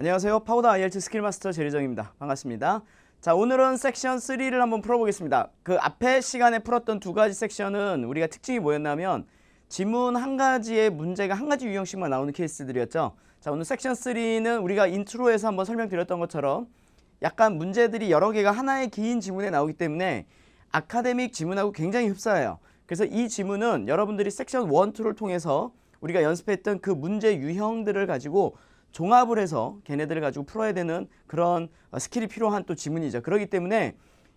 안녕하세요. 파우더 IELTS 스킬마스터 재리정입니다. 반갑습니다. 자, 오늘은 섹션 3를 한번 풀어보겠습니다. 그 앞에 시간에 풀었던 두 가지 섹션은 우리가 특징이 뭐였냐면 지문 한 가지의 문제가 한 가지 유형씩만 나오는 케이스들이었죠. 자, 오늘 섹션 3는 우리가 인트로에서 한번 설명드렸던 것처럼 약간 문제들이 여러 개가 하나의 긴 지문에 나오기 때문에 아카데믹 지문하고 굉장히 흡사해요. 그래서 이 지문은 여러분들이 섹션 1, 2를 통해서 우리가 연습했던 그 문제 유형들을 가지고 종합을 해서 걔네들을 가지고 풀어야 되는 그런 스킬이 필요한 또 지문이죠. 그렇기 때문에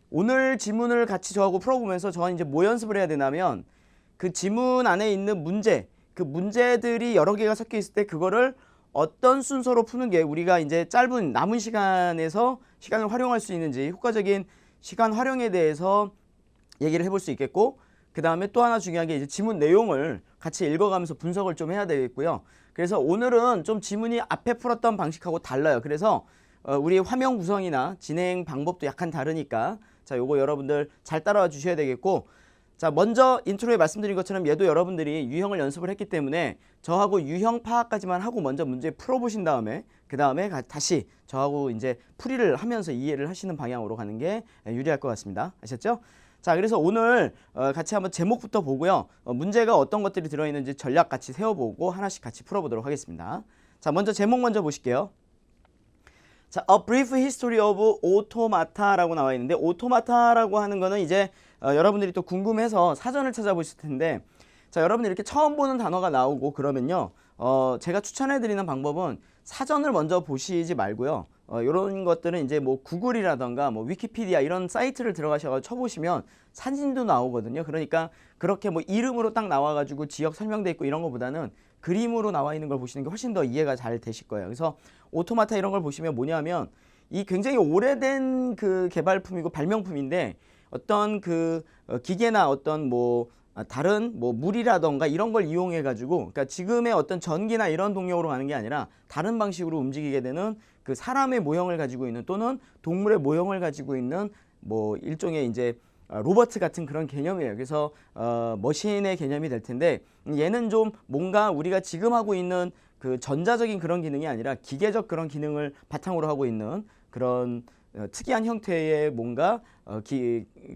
오늘 지문을 같이 저하고 풀어보면서 저는 이제 뭐 연습을 해야 되냐면 그 지문 안에 있는 문제, 그 문제들이 여러 개가 섞여 있을 때 그거를 어떤 순서로 푸는 게 우리가 이제 짧은 남은 시간에서 시간을 활용할 수 있는지 효과적인 시간 활용에 대해서 얘기를 해볼 수 있겠고, 그 다음에 또 하나 중요한 게 이제 지문 내용을 같이 읽어가면서 분석을 좀 해야 되겠고요. 그래서 오늘은 좀 지문이 앞에 풀었던 방식하고 달라요. 그래서 우리 화면 구성이나 진행 방법도 약간 다르니까 자, 요거 여러분들 잘 따라와 주셔야 되겠고, 자, 먼저 인트로에 말씀드린 것처럼 얘도 여러분들이 유형을 연습을 했기 때문에 저하고 유형 파악까지만 하고 먼저 문제 풀어보신 다음에 그 다음에 다시 저하고 이제 풀이를 하면서 이해를 하시는 방향으로 가는 게 유리할 것 같습니다. 아셨죠? 자, 그래서 오늘 같이 한번 제목부터 보고요. 문제가 어떤 것들이 들어있는지 전략 같이 세워보고 하나씩 같이 풀어보도록 하겠습니다. 자, 먼저 제목 먼저 보실게요. 자, A Brief History of Automata라고 나와 있는데, 오토마타라고 하는 거는 이제 여러분들이 또 궁금해서 사전을 찾아보실 텐데, 자, 여러분들 이렇게 처음 보는 단어가 나오고 그러면요, 제가 추천해드리는 방법은 사전을 먼저 보시지 말고요. 이런 것들은 이제 뭐 구글이라던가 뭐 위키피디아 이런 사이트를 들어가셔서 쳐보시면 사진도 나오거든요. 그러니까 그렇게 뭐 이름으로 딱 나와가지고 지역 설명돼 있고 이런 것보다는 그림으로 나와 있는 걸 보시는 게 훨씬 더 이해가 잘 되실 거예요. 그래서 오토마타 이런 걸 보시면 뭐냐면 이 굉장히 오래된 그 개발품이고 발명품인데 어떤 그 기계나 어떤 뭐 다른 뭐 물이라던가 이런 걸 이용해 가지고, 그러니까 지금의 어떤 전기나 이런 동력으로 가는 게 아니라 다른 방식으로 움직이게 되는 그 사람의 모형을 가지고 있는 또는 동물의 모형을 가지고 있는 뭐 일종의 이제 로버트 같은 그런 개념이에요. 그래서 머신의 개념이 될 텐데, 얘는 좀 뭔가 우리가 지금 하고 있는 그 전자적인 그런 기능이 아니라 기계적 그런 기능을 바탕으로 하고 있는 그런 특이한 형태의 뭔가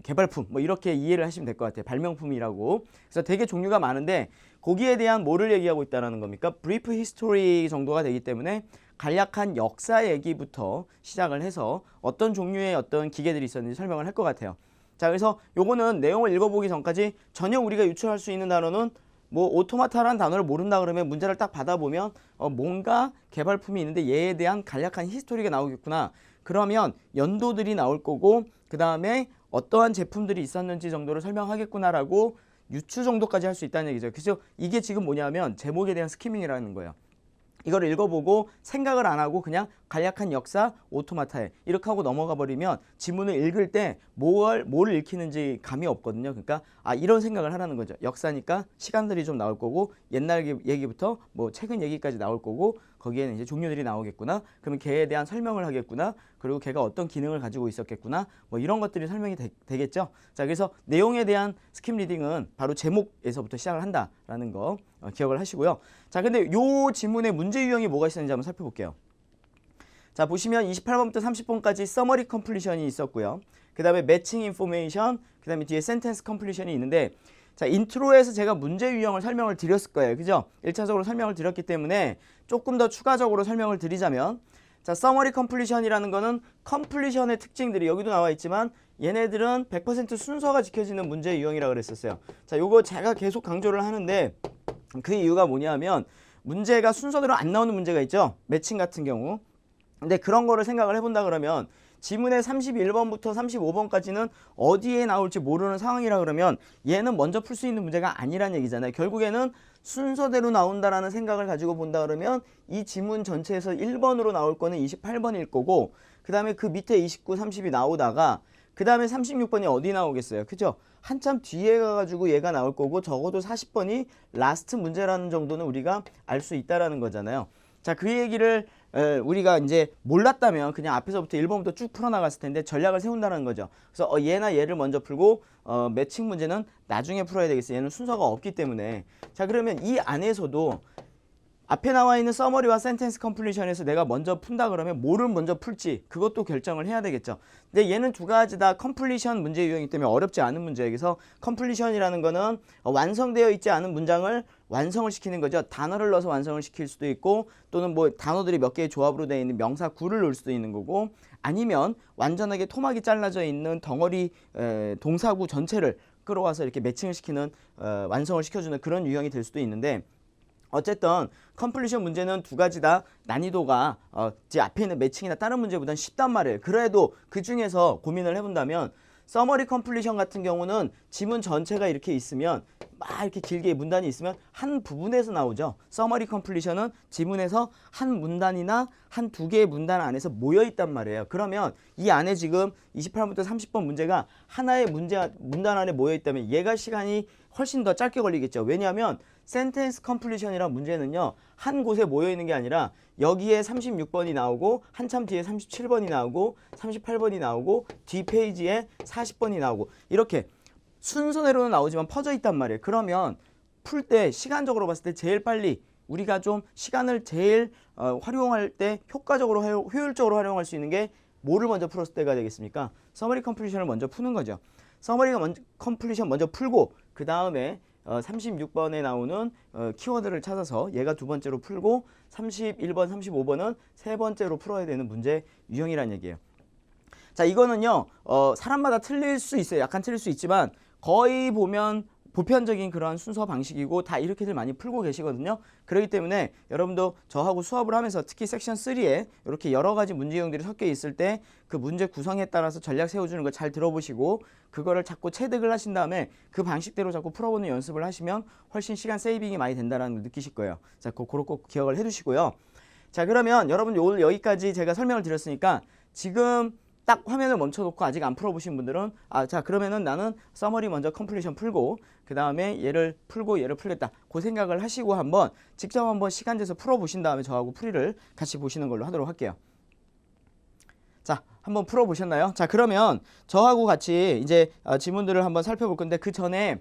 개발품 뭐 이렇게 이해를 하시면 될 것 같아요. 발명품이라고. 그래서 되게 종류가 많은데 거기에 대한 뭐를 얘기하고 있다는 겁니까? 브리프 히스토리 정도가 되기 때문에 간략한 역사 얘기부터 시작을 해서 어떤 종류의 어떤 기계들이 있었는지 설명을 할 것 같아요. 자, 그래서 요거는 내용을 읽어보기 전까지 전혀 우리가 유추할 수 있는 단어는 뭐 오토마타라는 단어를 모른다 그러면 문제를 딱 받아보면 뭔가 개발품이 있는데 얘에 대한 간략한 히스토리가 나오겠구나. 그러면 연도들이 나올 거고 그 다음에 어떠한 제품들이 있었는지 정도를 설명하겠구나라고 유추 정도까지 할 수 있다는 얘기죠. 그래서 이게 지금 뭐냐면 제목에 대한 스키밍이라는 거예요. 이걸 읽어보고 생각을 안 하고 그냥 간략한 역사 오토마타에 이렇게 하고 넘어가 버리면 지문을 읽을 때 뭘 읽히는지 감이 없거든요. 그러니까 이런 생각을 하라는 거죠. 역사니까 시간들이 좀 나올 거고 옛날 얘기부터 뭐 최근 얘기까지 나올 거고 거기에는 이제 종류들이 나오겠구나. 그러면 걔에 대한 설명을 하겠구나. 그리고 걔가 어떤 기능을 가지고 있었겠구나. 뭐 이런 것들이 설명이 되겠죠. 자, 그래서 내용에 대한 스킵 리딩은 바로 제목에서부터 시작을 한다라는 거 기억을 하시고요. 자, 근데 요 지문의 문제 유형이 뭐가 있었는지 한번 살펴볼게요. 자, 보시면 28번부터 30번까지 서머리 컴플리션이 있었고요. 그 다음에 매칭 인포메이션, 그 다음에 뒤에 센텐스 컴플리션이 있는데, 자, 인트로에서 제가 문제 유형을 설명을 드렸을 거예요. 그죠? 1차적으로 설명을 드렸기 때문에 조금 더 추가적으로 설명을 드리자면, 자, 서머리 컴플리션이라는 거는 컴플리션의 특징들이 여기도 나와 있지만 얘네들은 100% 순서가 지켜지는 문제 유형이라고 그랬었어요. 자, 요거 제가 계속 강조를 하는데 그 이유가 뭐냐면 문제가 순서대로 안 나오는 문제가 있죠. 매칭 같은 경우. 근데 그런 거를 생각을 해본다 그러면 지문의 31번부터 35번까지는 어디에 나올지 모르는 상황이라 그러면 얘는 먼저 풀 수 있는 문제가 아니란 얘기잖아요. 결국에는 순서대로 나온다라는 생각을 가지고 본다 그러면 이 지문 전체에서 1번으로 나올 거는 28번일 거고, 그 다음에 그 밑에 29, 30이 나오다가 그 다음에 36번이 어디 나오겠어요? 그죠? 한참 뒤에 가가지고 얘가 나올 거고 적어도 40번이 라스트 문제라는 정도는 우리가 알 수 있다라는 거잖아요. 자, 그 얘기를 우리가 이제 몰랐다면 그냥 앞에서부터 1번부터 쭉 풀어나갔을 텐데 전략을 세운다는 거죠. 그래서 얘나 얘를 먼저 풀고 매칭 문제는 나중에 풀어야 되겠어요. 얘는 순서가 없기 때문에. 자, 그러면 이 안에서도 앞에 나와 있는 서머리와 센텐스 컴플리션에서 내가 먼저 푼다 그러면 뭐를 먼저 풀지 그것도 결정을 해야 되겠죠. 근데 얘는 두 가지 다 컴플리션 문제 유형이기 때문에 어렵지 않은 문제예요. 그래서 컴플리션이라는 거는 완성되어 있지 않은 문장을 완성을 시키는 거죠. 단어를 넣어서 완성을 시킬 수도 있고 또는 뭐 단어들이 몇 개의 조합으로 되어 있는 명사 구를 넣을 수도 있는 거고 아니면 완전하게 토막이 잘라져 있는 덩어리 동사구 전체를 끌어와서 이렇게 매칭을 시키는 완성을 시켜주는 그런 유형이 될 수도 있는데 어쨌든 컴플리션 문제는 두 가지 다 난이도가 제 앞에 있는 매칭이나 다른 문제보다는 쉽단 말이에요. 그래도 그 중에서 고민을 해본다면 서머리 컴플리션 같은 경우는 지문 전체가 이렇게 있으면 막 이렇게 길게 문단이 있으면 한 부분에서 나오죠. 서머리 컴플리션은 지문에서 한 문단이나 한 두 개의 문단 안에서 모여 있단 말이에요. 그러면 이 안에 지금 28번부터 30번 문제가 하나의 문단 안에 모여 있다면 얘가 시간이 훨씬 더 짧게 걸리겠죠. 왜냐하면 센텐스 컴플리션이란 문제는요. 한 곳에 모여 있는 게 아니라 여기에 36번이 나오고 한참 뒤에 37번이 나오고 38번이 나오고 뒤 페이지에 40번이 나오고 이렇게 순서대로는 나오지만 퍼져 있단 말이에요. 그러면 풀 때 시간적으로 봤을 때 제일 빨리 우리가 좀 시간을 제일 활용할 때 효과적으로 효율적으로 활용할 수 있는 게 뭐를 먼저 풀었을 때가 되겠습니까? 서머리 컴플리션을 먼저 푸는 거죠. 서머리 컴플리션 먼저 풀고 그 다음에 36번에 나오는 키워드를 찾아서 얘가 두 번째로 풀고 31번, 35번은 세 번째로 풀어야 되는 문제 유형이란 얘기예요. 자, 이거는요. 사람마다 틀릴 수 있어요. 약간 틀릴 수 있지만 거의 보면 보편적인 그런 순서 방식이고 다 이렇게들 많이 풀고 계시거든요. 그렇기 때문에 여러분도 저하고 수업을 하면서 특히 섹션 3에 이렇게 여러 가지 문제 유형들이 섞여 있을 때 그 문제 구성에 따라서 전략 세워주는 거 잘 들어보시고 그거를 자꾸 체득을 하신 다음에 그 방식대로 자꾸 풀어보는 연습을 하시면 훨씬 시간 세이빙이 많이 된다는 걸 느끼실 거예요. 자, 그거 꼭 기억을 해두시고요. 자, 그러면 여러분 오늘 여기까지 제가 설명을 드렸으니까 지금 딱 화면을 멈춰놓고 아직 안 풀어보신 분들은 자 그러면은 나는 서머리 먼저 컴플리션 풀고 그 다음에 얘를 풀고 얘를 풀겠다 그 생각을 하시고 한번 직접 한번 시간 내서 풀어보신 다음에 저하고 풀이를 같이 보시는 걸로 하도록 할게요. 자, 한번 풀어보셨나요? 자, 그러면 저하고 같이 이제 지문들을 한번 살펴볼 건데 그 전에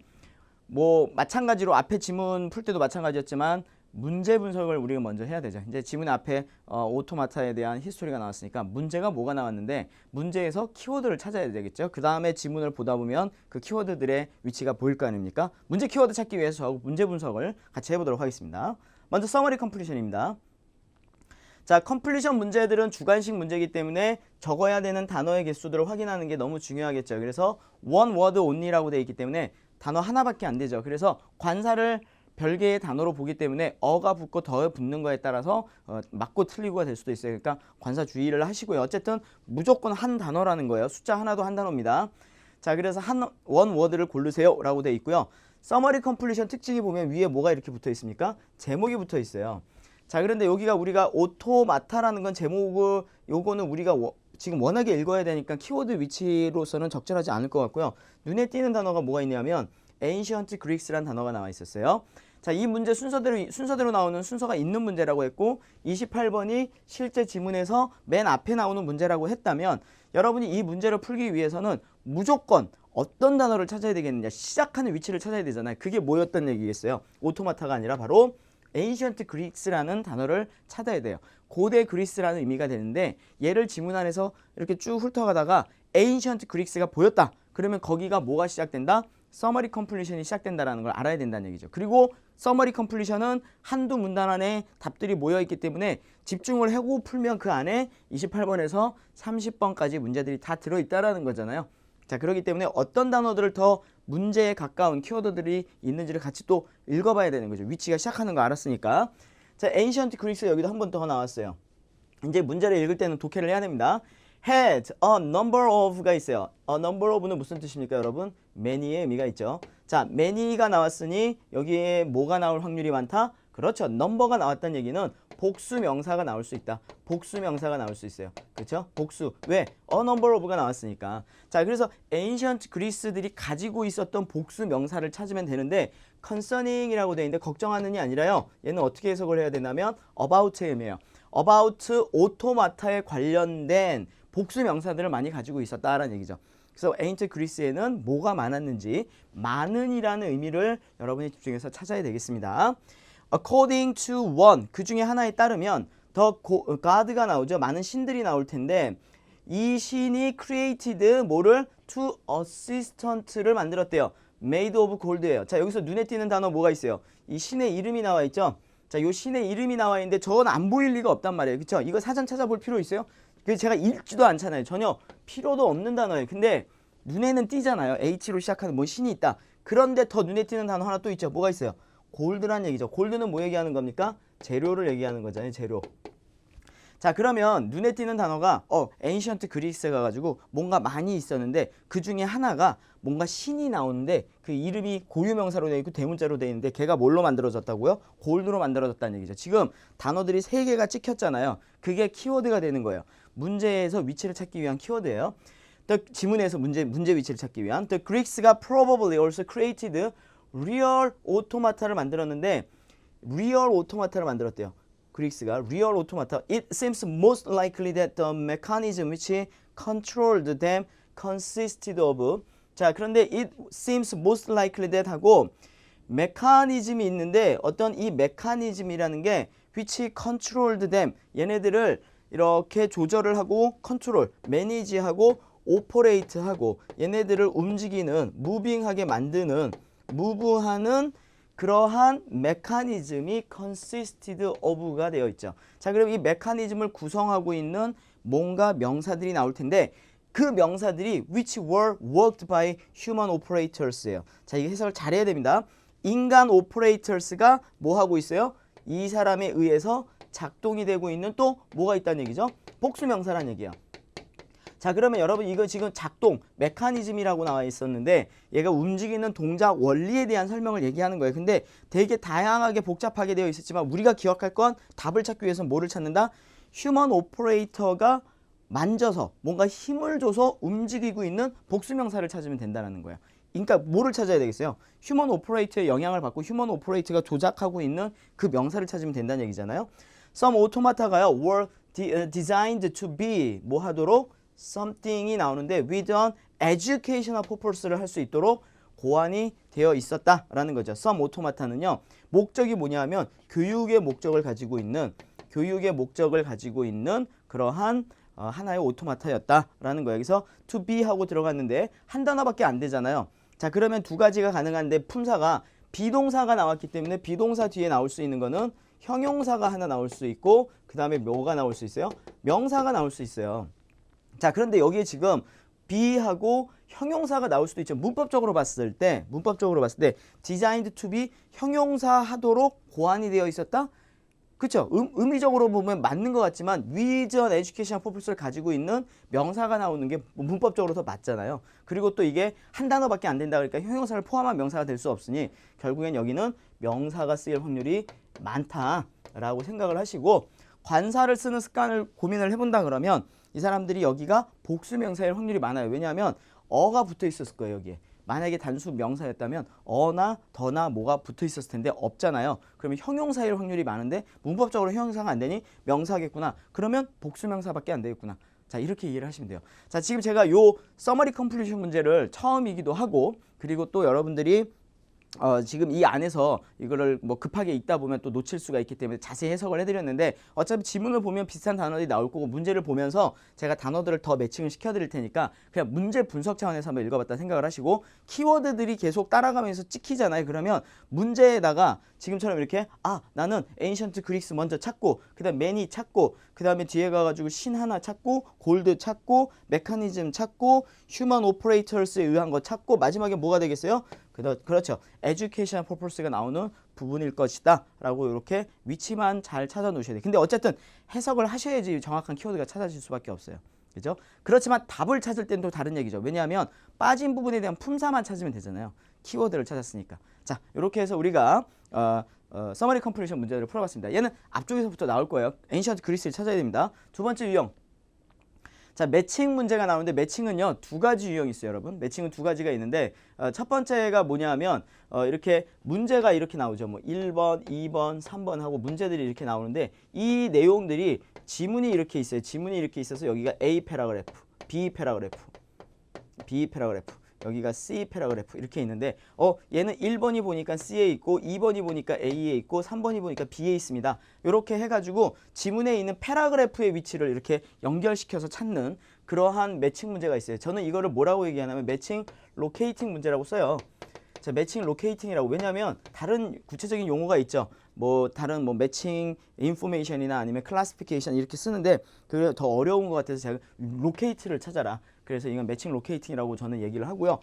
뭐 마찬가지로 앞에 지문 풀 때도 마찬가지였지만 문제 분석을 우리가 먼저 해야 되죠. 이제 지문 앞에 오토마타에 대한 히스토리가 나왔으니까 문제가 뭐가 나왔는데 문제에서 키워드를 찾아야 되겠죠. 그 다음에 지문을 보다 보면 그 키워드들의 위치가 보일 거 아닙니까? 문제 키워드 찾기 위해서 저하고 문제 분석을 같이 해보도록 하겠습니다. 먼저 서머리 컴플리션입니다. 자, 컴플리션 문제들은 주관식 문제이기 때문에 적어야 되는 단어의 개수들을 확인하는 게 너무 중요하겠죠. 그래서 one word only라고 되어 있기 때문에 단어 하나밖에 안 되죠. 그래서 관사를 별개의 단어로 보기 때문에 어가 붙고 더 붙는 거에 따라서 맞고 틀리고가 될 수도 있어요. 그러니까 관사 주의를 하시고요. 어쨌든 무조건 한 단어라는 거예요. 숫자 하나도 한 단어입니다. 자, 그래서 원 워드를 고르세요 라고 되어 있고요. 서머리 컴플리션 특징이 보면 위에 뭐가 이렇게 붙어 있습니까? 제목이 붙어 있어요. 자, 그런데 여기가 우리가 오토마타라는 건 제목을 요거는 우리가 지금 워낙에 읽어야 되니까 키워드 위치로서는 적절하지 않을 것 같고요. 눈에 띄는 단어가 뭐가 있냐면 Ancient Greeks라는 단어가 나와 있었어요. 자, 이 문제 순서대로 나오는 순서가 있는 문제라고 했고 28번이 실제 지문에서 맨 앞에 나오는 문제라고 했다면 여러분이 이 문제를 풀기 위해서는 무조건 어떤 단어를 찾아야 되겠느냐 시작하는 위치를 찾아야 되잖아요. 그게 뭐였던 얘기겠어요? 오토마타가 아니라 바로 Ancient Greeks라는 단어를 찾아야 돼요. 고대 그리스라는 의미가 되는데 얘를 지문 안에서 이렇게 쭉 훑어가다가 Ancient Greeks가 보였다. 그러면 거기가 뭐가 시작된다? 서머리 컴플리션이 시작된다는 걸 알아야 된다는 얘기죠. 그리고 서머리 컴플리션은 한두 문단 안에 답들이 모여있기 때문에 집중을 하고 풀면 그 안에 28번에서 30번까지 문제들이 다 들어있다는 거잖아요. 자, 그렇기 때문에 어떤 단어들을 더 문제에 가까운 키워드들이 있는지를 같이 또 읽어봐야 되는 거죠. 위치가 시작하는 거 알았으니까. 자, Ancient Greeks 여기도 한 번 더 나왔어요. 이제 문제를 읽을 때는 독해를 해야 됩니다. had a number of가 있어요. a number of는 무슨 뜻입니까, 여러분? many의 의미가 있죠. 자, many가 나왔으니 여기에 뭐가 나올 확률이 많다? 그렇죠. number가 나왔다는 얘기는 복수 명사가 나올 수 있다. 복수 명사가 나올 수 있어요. 그렇죠? 복수. 왜? a number of가 나왔으니까. 자, 그래서 ancient Greece들이 가지고 있었던 복수 명사를 찾으면 되는데 concerning이라고 되어 있는데 걱정하는이 아니라요. 얘는 어떻게 해석을 해야 되냐면 about의 의미예요. about 오토마타에 관련된 복수 명사들을 많이 가지고 있었다라는 얘기죠. 그래서 ancient Greece에는 뭐가 많았는지 많은이라는 의미를 여러분이 집중해서 찾아야 되겠습니다. according to one 그 중에 하나에 따르면 더 god가 나오죠. 많은 신들이 나올 텐데 이 신이 created 뭐를 to assistant를 만들었대요. made of gold예요. 자 여기서 눈에 띄는 단어 뭐가 있어요? 이 신의 이름이 나와 있죠. 자, 요 신의 이름이 나와 있는데 저건 안 보일 리가 없단 말이에요. 그쵸? 이거 사전 찾아볼 필요 있어요? 그래서 제가 읽지도 않잖아요. 전혀 필요도 없는 단어예요. 근데 눈에는 띄잖아요. H로 시작하는 뭐 신이 있다. 그런데 더 눈에 띄는 단어 하나 또 있죠. 뭐가 있어요? 골드란 얘기죠. 골드는 뭐 얘기하는 겁니까? 재료를 얘기하는 거잖아요. 재료. 자 그러면 눈에 띄는 단어가 ancient Greece에 가가지고 뭔가 많이 있었는데 그 중에 하나가 뭔가 신이 나오는데 그 이름이 고유명사로 되어 있고 대문자로 되어 있는데 걔가 뭘로 만들어졌다고요? 골드로 만들어졌다는 얘기죠. 지금 단어들이 3개가 찍혔잖아요. 그게 키워드가 되는 거예요. 문제에서 위치를 찾기 위한 키워드예요. 지문에서 문제 위치를 찾기 위한 The Greeks가 probably also created real automa타를 만들었는데 real automa타를 만들었대요. 그리스가 real automata. It seems most likely that the mechanism which controlled them consisted of. 자, 그런데 it seems most likely that 하고 메커니즘이 있는데 어떤 이 메커니즘이라는 게 which controlled them 얘네들을 이렇게 조절을 하고 컨트롤, 매니지하고 오퍼레이트하고 얘네들을 움직이는, 무빙하게 만드는, 무브하는 그러한 메커니즘이 consisted of가 되어 있죠. 자, 그럼 이 메커니즘을 구성하고 있는 뭔가 명사들이 나올 텐데 그 명사들이 which were worked by human operators예요. 자, 이게 해석을 잘해야 됩니다. 인간 오퍼레이터스가 뭐 하고 있어요? 이 사람에 의해서 작동이 되고 있는 또 뭐가 있다는 얘기죠? 복수명사란 얘기야. 자 그러면 여러분 이거 지금 작동 메커니즘이라고 나와 있었는데 얘가 움직이는 동작 원리에 대한 설명을 얘기하는 거예요. 근데 되게 다양하게 복잡하게 되어 있었지만 우리가 기억할 건 답을 찾기 위해서 뭐를 찾는다? 휴먼 오퍼레이터가 만져서 뭔가 힘을 줘서 움직이고 있는 복수명사를 찾으면 된다는 거예요. 그러니까 뭐를 찾아야 되겠어요? 휴먼 오퍼레이터의 영향을 받고 휴먼 오퍼레이터가 조작하고 있는 그 명사를 찾으면 된다는 얘기잖아요. Some automata가요 were designed to be 뭐 하도록 something이 나오는데 with an educational purpose를 할 수 있도록 고안이 되어 있었다라는 거죠. some automata는요. 목적이 뭐냐면 교육의 목적을 가지고 있는 그러한 하나의 오토마타였다라는 거예요. 여기서 to be 하고 들어갔는데 한 단어밖에 안 되잖아요. 자 그러면 두 가지가 가능한데 품사가 비동사가 나왔기 때문에 비동사 뒤에 나올 수 있는 거는 형용사가 하나 나올 수 있고 그 다음에 뭐가 나올 수 있어요? 명사가 나올 수 있어요. 자 그런데 여기에 지금 be하고 형용사가 나올 수도 있죠. 문법적으로 봤을 때 designed to be 형용사 하도록 고안이 되어 있었다? 그쵸? 의미적으로 보면 맞는 것 같지만 with an educational purpose를 가지고 있는 명사가 나오는 게 문법적으로 더 맞잖아요. 그리고 또 이게 한 단어밖에 안 된다 그러니까 형용사를 포함한 명사가 될 수 없으니 결국엔 여기는 명사가 쓰일 확률이 많다라고 생각을 하시고 관사를 쓰는 습관을 고민을 해본다 그러면 이 사람들이 여기가 복수명사일 확률이 많아요. 왜냐하면 어가 붙어 있었을 거예요. 여기에. 만약에 단수 명사였다면 어나 더나 뭐가 붙어 있었을 텐데 없잖아요. 그러면 형용사일 확률이 많은데 문법적으로 형용사가 안 되니 명사겠구나. 그러면 복수명사밖에 안 되겠구나. 자 이렇게 이해를 하시면 돼요. 자 지금 제가 요 서머리 컴플리션 문제를 처음이기도 하고 그리고 또 여러분들이 지금 이 안에서 이거를 뭐 급하게 읽다 보면 또 놓칠 수가 있기 때문에 자세히 해석을 해드렸는데 어차피 지문을 보면 비슷한 단어들이 나올 거고 문제를 보면서 제가 단어들을 더 매칭을 시켜드릴 테니까 그냥 문제 분석 차원에서 한번 읽어봤다 생각을 하시고 키워드들이 계속 따라가면서 찍히잖아요. 그러면 문제에다가 지금처럼 이렇게 나는 ancient Greeks 먼저 찾고 그 다음 many 찾고 그 다음에 뒤에 가가지고 신 하나 찾고 골드 찾고 메커니즘 찾고 휴먼 오퍼레이터스에 의한 거 찾고 마지막에 뭐가 되겠어요? 그렇죠. educational purpose가 나오는 부분일 것이다 라고 이렇게 위치만 잘 찾아 놓으셔야 돼요. 근데 어쨌든 해석을 하셔야지 정확한 키워드가 찾아질 수밖에 없어요. 그죠? 그렇지만 답을 찾을 때는 또 다른 얘기죠. 왜냐하면 빠진 부분에 대한 품사만 찾으면 되잖아요. 키워드를 찾았으니까. 자, 이렇게 해서 우리가 서머리 컴플리션 문제를 풀어봤습니다. 얘는 앞쪽에서부터 나올 거예요. ancient Greece를 찾아야 됩니다. 두 번째 유형. 자, 매칭 문제가 나오는데 매칭은요 두 가지 유형이 있어요, 여러분. 매칭은 두 가지가 있는데 첫 번째가 뭐냐면 이렇게 문제가 이렇게 나오죠. 뭐 1번, 2번, 3번 하고 문제들이 이렇게 나오는데 이 내용들이 지문이 이렇게 있어요. 지문이 이렇게 있어서 여기가 A 패러그래프, B 패러그래프, B 패러그래프. 여기가 C 패러그래프 이렇게 있는데 얘는 1번이 보니까 C에 있고 2번이 보니까 A에 있고 3번이 보니까 B에 있습니다. 이렇게 해가지고 지문에 있는 패러그래프의 위치를 이렇게 연결시켜서 찾는 그러한 매칭 문제가 있어요. 저는 이거를 뭐라고 얘기하냐면 매칭 로케이팅 문제라고 써요. 자, 매칭 로케이팅이라고. 왜냐하면 다른 구체적인 용어가 있죠. 뭐 다른 뭐 매칭 인포메이션이나 아니면 클래시피케이션 이렇게 쓰는데 그게 더 어려운 것 같아서 제가 로케이트를 찾아라. 그래서 이건 매칭 로케이팅이라고 저는 얘기를 하고요.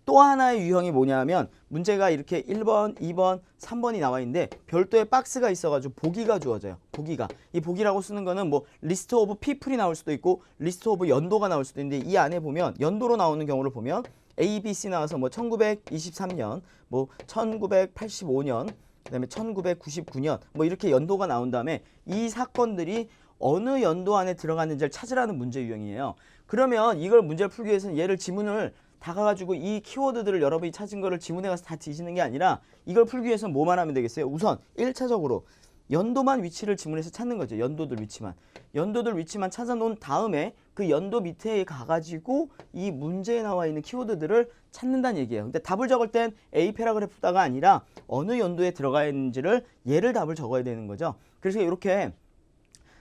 또 하나의 유형이 뭐냐면 문제가 이렇게 1번, 2번, 3번이 나와 있는데 별도의 박스가 있어가지고 보기가 주어져요. 보기가. 이 보기라고 쓰는 거는 뭐 리스트 오브 피플이 나올 수도 있고 리스트 오브 연도가 나올 수도 있는데 이 안에 보면 연도로 나오는 경우를 보면 A, B, C 나와서 뭐 1923년, 뭐 1985년, 그다음에 1999년 뭐 이렇게 연도가 나온 다음에 이 사건들이 어느 연도 안에 들어갔는지를 찾으라는 문제 유형이에요. 그러면 이걸 문제를 풀기 위해서는 얘를 지문을 다 가가지고 이 키워드들을 여러분이 찾은 거를 지문에 가서 다 뒤지는 게 아니라 이걸 풀기 위해서는 뭐만 하면 되겠어요? 우선 1차적으로 연도만 위치를 지문에서 찾는 거죠. 연도들 위치만 찾아 놓은 다음에 그 연도 밑에 가가지고 이 문제에 나와 있는 키워드들을 찾는다는 얘기예요. 근데 답을 적을 땐 A 패러그래프다가 아니라 어느 연도에 들어가 있는지를 얘를 답을 적어야 되는 거죠. 그래서 이렇게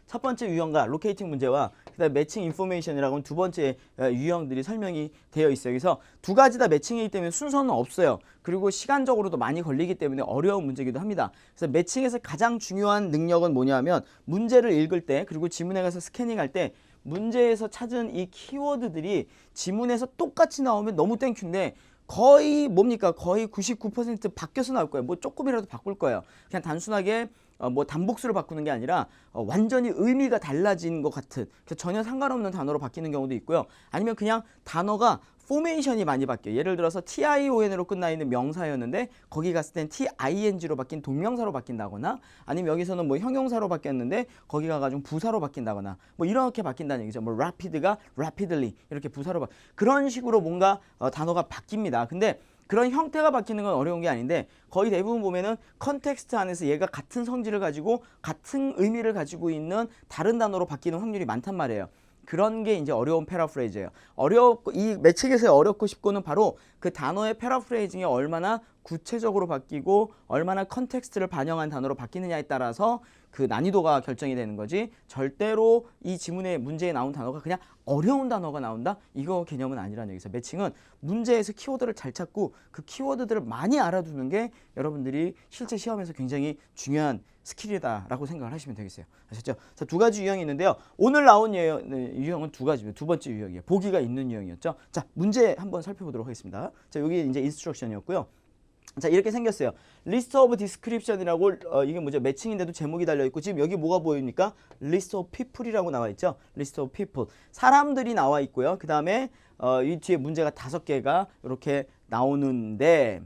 첫 번째 유형과 로케이팅 문제와 그다음에 매칭 인포메이션이라고는 두 번째 유형들이 설명이 되어 있어요. 그래서 두 가지 다 매칭이기 때문에 순서는 없어요. 그리고 시간적으로도 많이 걸리기 때문에 어려운 문제이기도 합니다. 그래서 매칭에서 가장 중요한 능력은 뭐냐면 문제를 읽을 때 그리고 지문에 가서 스캐닝할 때 문제에서 찾은 이 키워드들이 지문에서 똑같이 나오면 너무 땡큐인데 거의 뭡니까? 거의 99% 바뀌어서 나올 거예요. 뭐 조금이라도 바꿀 거예요. 그냥 단순하게 뭐 단복수를 바꾸는 게 아니라 완전히 의미가 달라진 것 같은 전혀 상관없는 단어로 바뀌는 경우도 있고요. 아니면 그냥 단어가 포메이션이 많이 바뀌어요. 예를 들어서 TION으로 끝나 있는 명사였는데 거기 갔을 땐 TING로 바뀐 동명사로 바뀐다거나 아니면 여기서는 뭐 형용사로 바뀌었는데 거기 가가지고 부사로 바뀐다거나 뭐 이렇게 바뀐다는 얘기죠. 뭐 rapid가 rapidly 이렇게 부사로 그런 식으로 뭔가 단어가 바뀝니다. 근데 그런 형태가 바뀌는 건 어려운 게 아닌데 거의 대부분 보면은 컨텍스트 안에서 얘가 같은 성질을 가지고 같은 의미를 가지고 있는 다른 단어로 바뀌는 확률이 많단 말이에요. 그런 게 이제 어려운 패러프레이즈예요. 어렵고 이 매칭에서 어렵고 싶고는 바로 그 단어의 패러프레이징이 얼마나 구체적으로 바뀌고 얼마나 컨텍스트를 반영한 단어로 바뀌느냐에 따라서 그 난이도가 결정이 되는 거지 절대로 이 지문의 문제에 나온 단어가 그냥 어려운 단어가 나온다? 이거 개념은 아니라는 얘기죠. 매칭은 문제에서 키워드를 잘 찾고 그 키워드들을 많이 알아두는 게 여러분들이 실제 시험에서 굉장히 중요한 스킬이다라고 생각을 하시면 되겠어요. 아셨죠? 자, 두 가지 유형이 있는데요. 오늘 나온 유형은 두 가지입니다. 두 번째 유형이에요. 보기가 있는 유형이었죠. 자, 문제 한번 살펴보도록 하겠습니다. 자, 여기 이제 인스트럭션이었고요. 자, 이렇게 생겼어요. 리스트 오브 디스크립션이라고 이게 뭐죠? 매칭인데도 제목이 달려 있고 지금 여기 뭐가 보입니까? 리스트 오브 피플이라고 나와 있죠. 리스트 오브 피플. 사람들이 나와 있고요. 그다음에 이 뒤에 문제가 5개가 이렇게 나오는데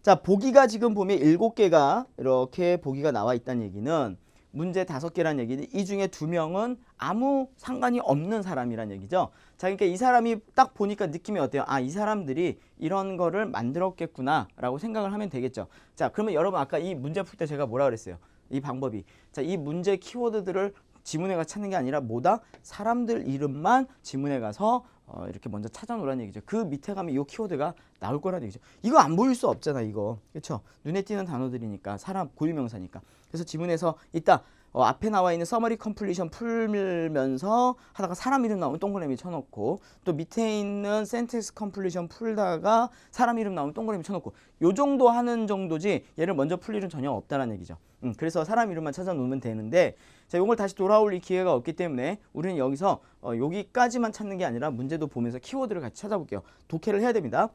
자, 보기가 지금 보면 7개가 이렇게 보기가 나와 있다는 얘기는 문제 5개란 얘기는 이 중에 2명은 아무 상관이 없는 사람이란 얘기죠. 자, 그러니까 이 사람이 딱 보니까 느낌이 어때요? 아, 이 사람들이 이런 거를 만들었겠구나 라고 생각을 하면 되겠죠. 자, 그러면 여러분 아까 이 문제 풀 때 제가 뭐라 그랬어요? 이 방법이. 자, 이 문제 키워드들을 지문에 가서 찾는 게 아니라 뭐다? 사람들 이름만 지문에 가서 이렇게 먼저 찾아놓으라는 얘기죠. 그 밑에 가면 이 키워드가 나올 거라는 얘기죠. 이거 안 보일 수 없잖아, 이거. 그렇죠? 눈에 띄는 단어들이니까, 사람 고유명사니까. 그래서 지문에서 이따 앞에 나와 있는 서머리 컴플리션 풀면서 하다가 사람 이름 나오면 동그라미 쳐놓고 또 밑에 있는 센텐스 컴플리션 풀다가 사람 이름 나오면 동그라미 쳐놓고 요 정도 하는 정도지 얘를 먼저 풀 일은 전혀 없다는 얘기죠. 그래서 사람 이름만 찾아 놓으면 되는데 자, 요걸 다시 돌아올 기회가 없기 때문에 우리는 여기서 여기까지만 찾는 게 아니라 문제도 보면서 키워드를 같이 찾아볼게요. 독해를 해야 됩니다.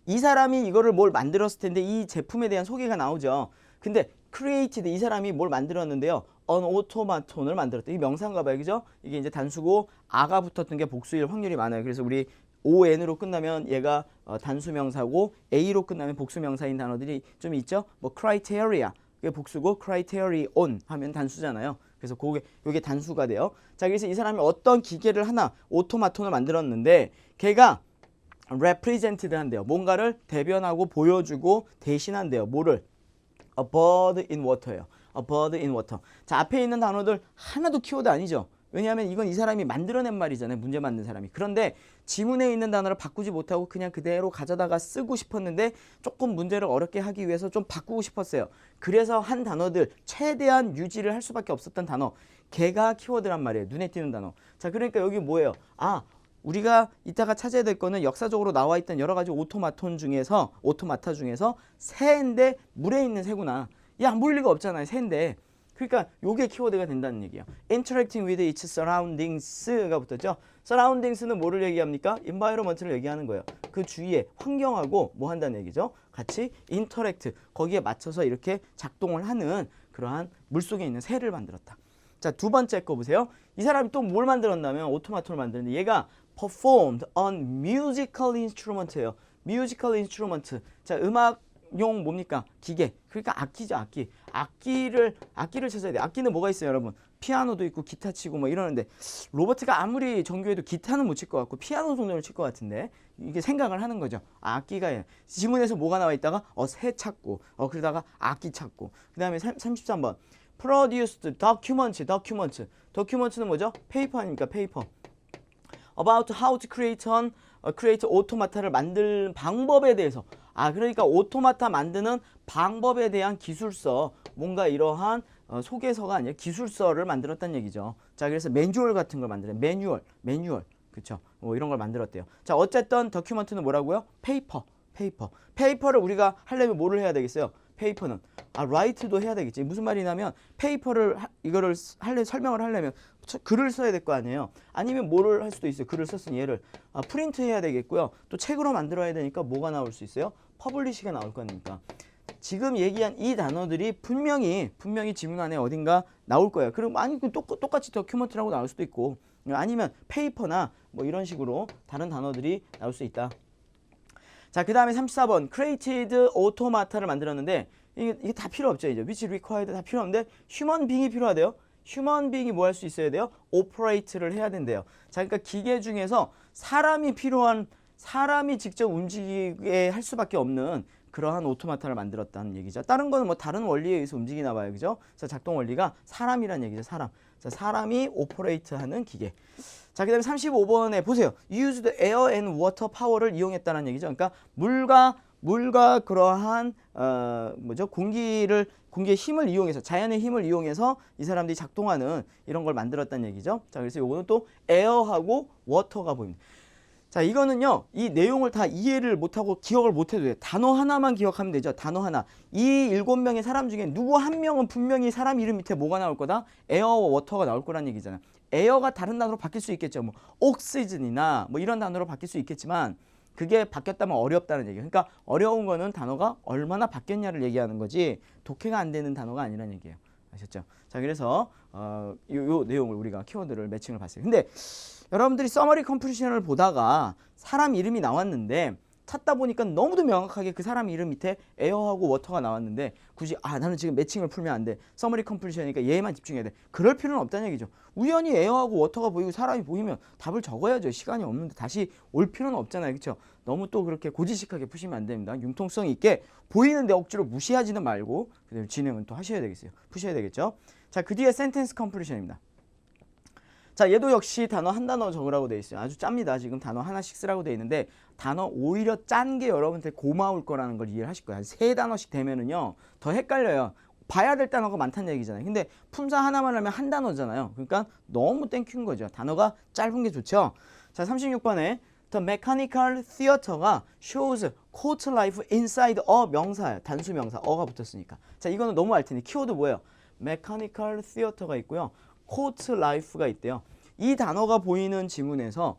이 사람이 이거를 뭘 만들었을 텐데 이 제품에 대한 소개가 나오죠. 근데 created 이 사람이 뭘 만들었는데요. an automaton을 만들었다. 이 명사인가 봐요. 그죠? 이게 이제 단수고 아가 붙었던 게 복수일 확률이 많아요. 그래서 우리 on으로 끝나면 얘가 단수 명사고 a로 끝나면 복수 명사인 단어들이 좀 있죠. 뭐 criteria 이게 복수고 criterion 하면 단수잖아요. 그래서 요게 단수가 돼요. 자, 그래서 이 사람이 어떤 기계를 하나 오토마톤을 만들었는데 걔가 represented 한대요. 뭔가를 대변하고 보여주고 대신한대요. 뭐를? A bird in water예요. A bird in water. 자, 앞에 있는 단어들 하나도 키워드 아니죠. 왜냐하면 이건 이 사람이 만들어낸 말이잖아요. 문제 만든 사람이. 그런데 지문에 있는 단어를 바꾸지 못하고 그냥 그대로 가져다가 쓰고 싶었는데 조금 문제를 어렵게 하기 위해서 좀 바꾸고 싶었어요. 그래서 한 단어들 최대한 유지를 할 수밖에 없었던 단어. 걔가 키워드란 말이에요. 눈에 띄는 단어. 자, 그러니까 여기 뭐예요? 아, 우리가 이따가 찾아야 될 거는 역사적으로 나와 있던 여러 가지 오토마타 중에서 새인데 물에 있는 새구나. 야, 안 보일 리가 없잖아요. 새인데. 그러니까 요게 키워드가 된다는 얘기예요. Interacting with its surroundings가 붙었죠. surroundings는 뭐를 얘기합니까? environment를 얘기하는 거예요. 그 주위에 환경하고 뭐 한다는 얘기죠. 같이 interact, 거기에 맞춰서 이렇게 작동을 하는 그러한 물속에 있는 새를 만들었다. 자, 두 번째 거 보세요. 이 사람이 또 뭘 만들었냐면 오토마토를 만드는데 얘가 performed on musical instrument예요. musical instrument. 자, 음악용 뭡니까? 기계. 그러니까 악기죠, 악기. 악기를 찾아야 돼. 악기는 뭐가 있어요, 여러분? 피아노도 있고 기타 치고 뭐 이러는데 로버트가 아무리 정교해도 기타는 못 칠 것 같고 피아노 정도는 칠 것 같은데 이게 생각을 하는 거죠. 아, 악기가 지문에서 뭐가 나와 있다가 새 찾고 그러다가 악기 찾고 그다음에 33번 produced documents는 뭐죠? 페이퍼 아닙니까? 페이퍼. about how to create 오토마타를 만들 방법에 대해서. 아, 그러니까 오토마타 만드는 방법에 대한 기술서, 뭔가 이러한 소개서가 아니라 기술서를 만들었다는 얘기죠. 자, 그래서 매뉴얼 같은 걸 만들어요. 매뉴얼. 그쵸? 뭐 이런 걸 만들었대요. 자, 어쨌든 다큐멘트는 뭐라고요? 페이퍼를 우리가 하려면 뭐를 해야 되겠어요? 페이퍼는 write도 해야 되겠지. 무슨 말이냐면 페이퍼를 이거를 설명을 하려면 글을 써야 될 거 아니에요. 아니면 뭐를 할 수도 있어요. 글을 썼으니 얘를 프린트 해야 되겠고요. 또 책으로 만들어야 되니까 뭐가 나올 수 있어요? 퍼블리시가 나올 거니까. 지금 얘기한 이 단어들이 분명히 지문 안에 어딘가 나올 거예요. 그럼 아니 똑같이 다큐멘트라고 나올 수도 있고 아니면 페이퍼나 뭐 이런 식으로 다른 단어들이 나올 수 있다. 자, 그 다음에 34번 created automa타를 만들었는데 이게 다 필요 없죠. 이제 which required 다 필요 없는데 human being이 필요하대요. human being이 뭐 할 수 있어야 돼요? operate를 해야 된대요. 자, 그러니까 기계 중에서 사람이 직접 움직이게 할 수밖에 없는 그러한 오토마타를 만들었다는 얘기죠. 다른 거는 뭐 다른 원리에 의해서 움직이나 봐요. 그죠? 자, 작동 원리가 사람이란 얘기죠. 사람. 자, 사람이 오퍼레이트 하는 기계. 자, 그 다음에 35번에 보세요. used air and water power를 이용했다는 얘기죠. 그러니까 물과 그러한 공기의 힘을 이용해서, 자연의 힘을 이용해서 이 사람들이 작동하는 이런 걸 만들었다는 얘기죠. 자, 그래서 요거는 또 air하고 water가 보입니다. 자, 이거는요, 이 내용을 다 이해를 못하고 기억을 못해도 돼요. 단어 하나만 기억하면 되죠. 단어 하나. 이 7명의 사람 중에 누구 한 명은 분명히 사람 이름 밑에 뭐가 나올 거다? 에어와 워터가 나올 거란 얘기잖아요. 에어가 다른 단어로 바뀔 수 있겠죠. 뭐 옥시즌이나 뭐 이런 단어로 바뀔 수 있겠지만 그게 바뀌었다면 어렵다는 얘기예요. 그러니까 어려운 거는 단어가 얼마나 바뀌었냐를 얘기하는 거지 독해가 안 되는 단어가 아니란 얘기예요. 아셨죠? 자, 그래서 요 내용을 우리가 키워드를 매칭을 봤어요. 근데 여러분들이 서머리 컴프리션을 보다가 사람 이름이 나왔는데 찾다 보니까 너무도 명확하게 그 사람 이름 밑에 에어하고 워터가 나왔는데 굳이 나는 지금 매칭을 풀면 안 돼. 서머리 컴프리션이니까 얘만 집중해야 돼. 그럴 필요는 없다는 얘기죠. 우연히 에어하고 워터가 보이고 사람이 보이면 답을 적어야죠. 시간이 없는데 다시 올 필요는 없잖아요. 그렇죠? 너무 또 그렇게 고지식하게 푸시면 안 됩니다. 융통성 있게 보이는데 억지로 무시하지는 말고 그다음에 진행은 또 하셔야 되겠어요. 푸셔야 되겠죠. 자, 그 뒤에 센텐스 컴프리션입니다. 자, 얘도 역시 단어 한 단어 적으라고 돼 있어요. 아주 짭니다. 지금 단어 하나씩 쓰라고 돼 있는데 단어 오히려 짠 게 여러분한테 고마울 거라는 걸 이해를 하실 거예요. 한 3단어씩 되면은요 더 헷갈려요. 봐야 될 단어가 많다는 얘기잖아요. 근데 품사 하나만 하면 한 단어잖아요. 그러니까 너무 땡큐인 거죠. 단어가 짧은 게 좋죠. 자, 36번에 The mechanical theater가 shows court life inside a 명사예요. 단수 명사 어가 붙었으니까. 자, 이거는 너무 알 텐데 키워드 뭐예요? mechanical theater가 있고요. court life가 있대요. 이 단어가 보이는 지문에서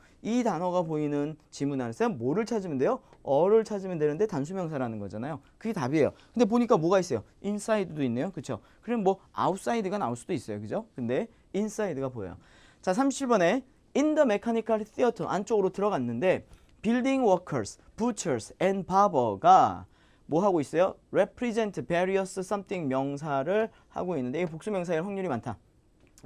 뭐를 찾으면 돼요? 어를 찾으면 되는데 단수명사라는 거잖아요. 그게 답이에요. 근데 보니까 뭐가 있어요? inside도 있네요. 그렇죠? 그럼 뭐 outside가 나올 수도 있어요. 그죠? 근데 inside가 보여요. 자, 37번에 in the mechanical theater 안쪽으로 들어갔는데 building workers, butchers and barber가 뭐 하고 있어요? represent various something 명사를 하고 있는데 이게 복수명사일 확률이 많다.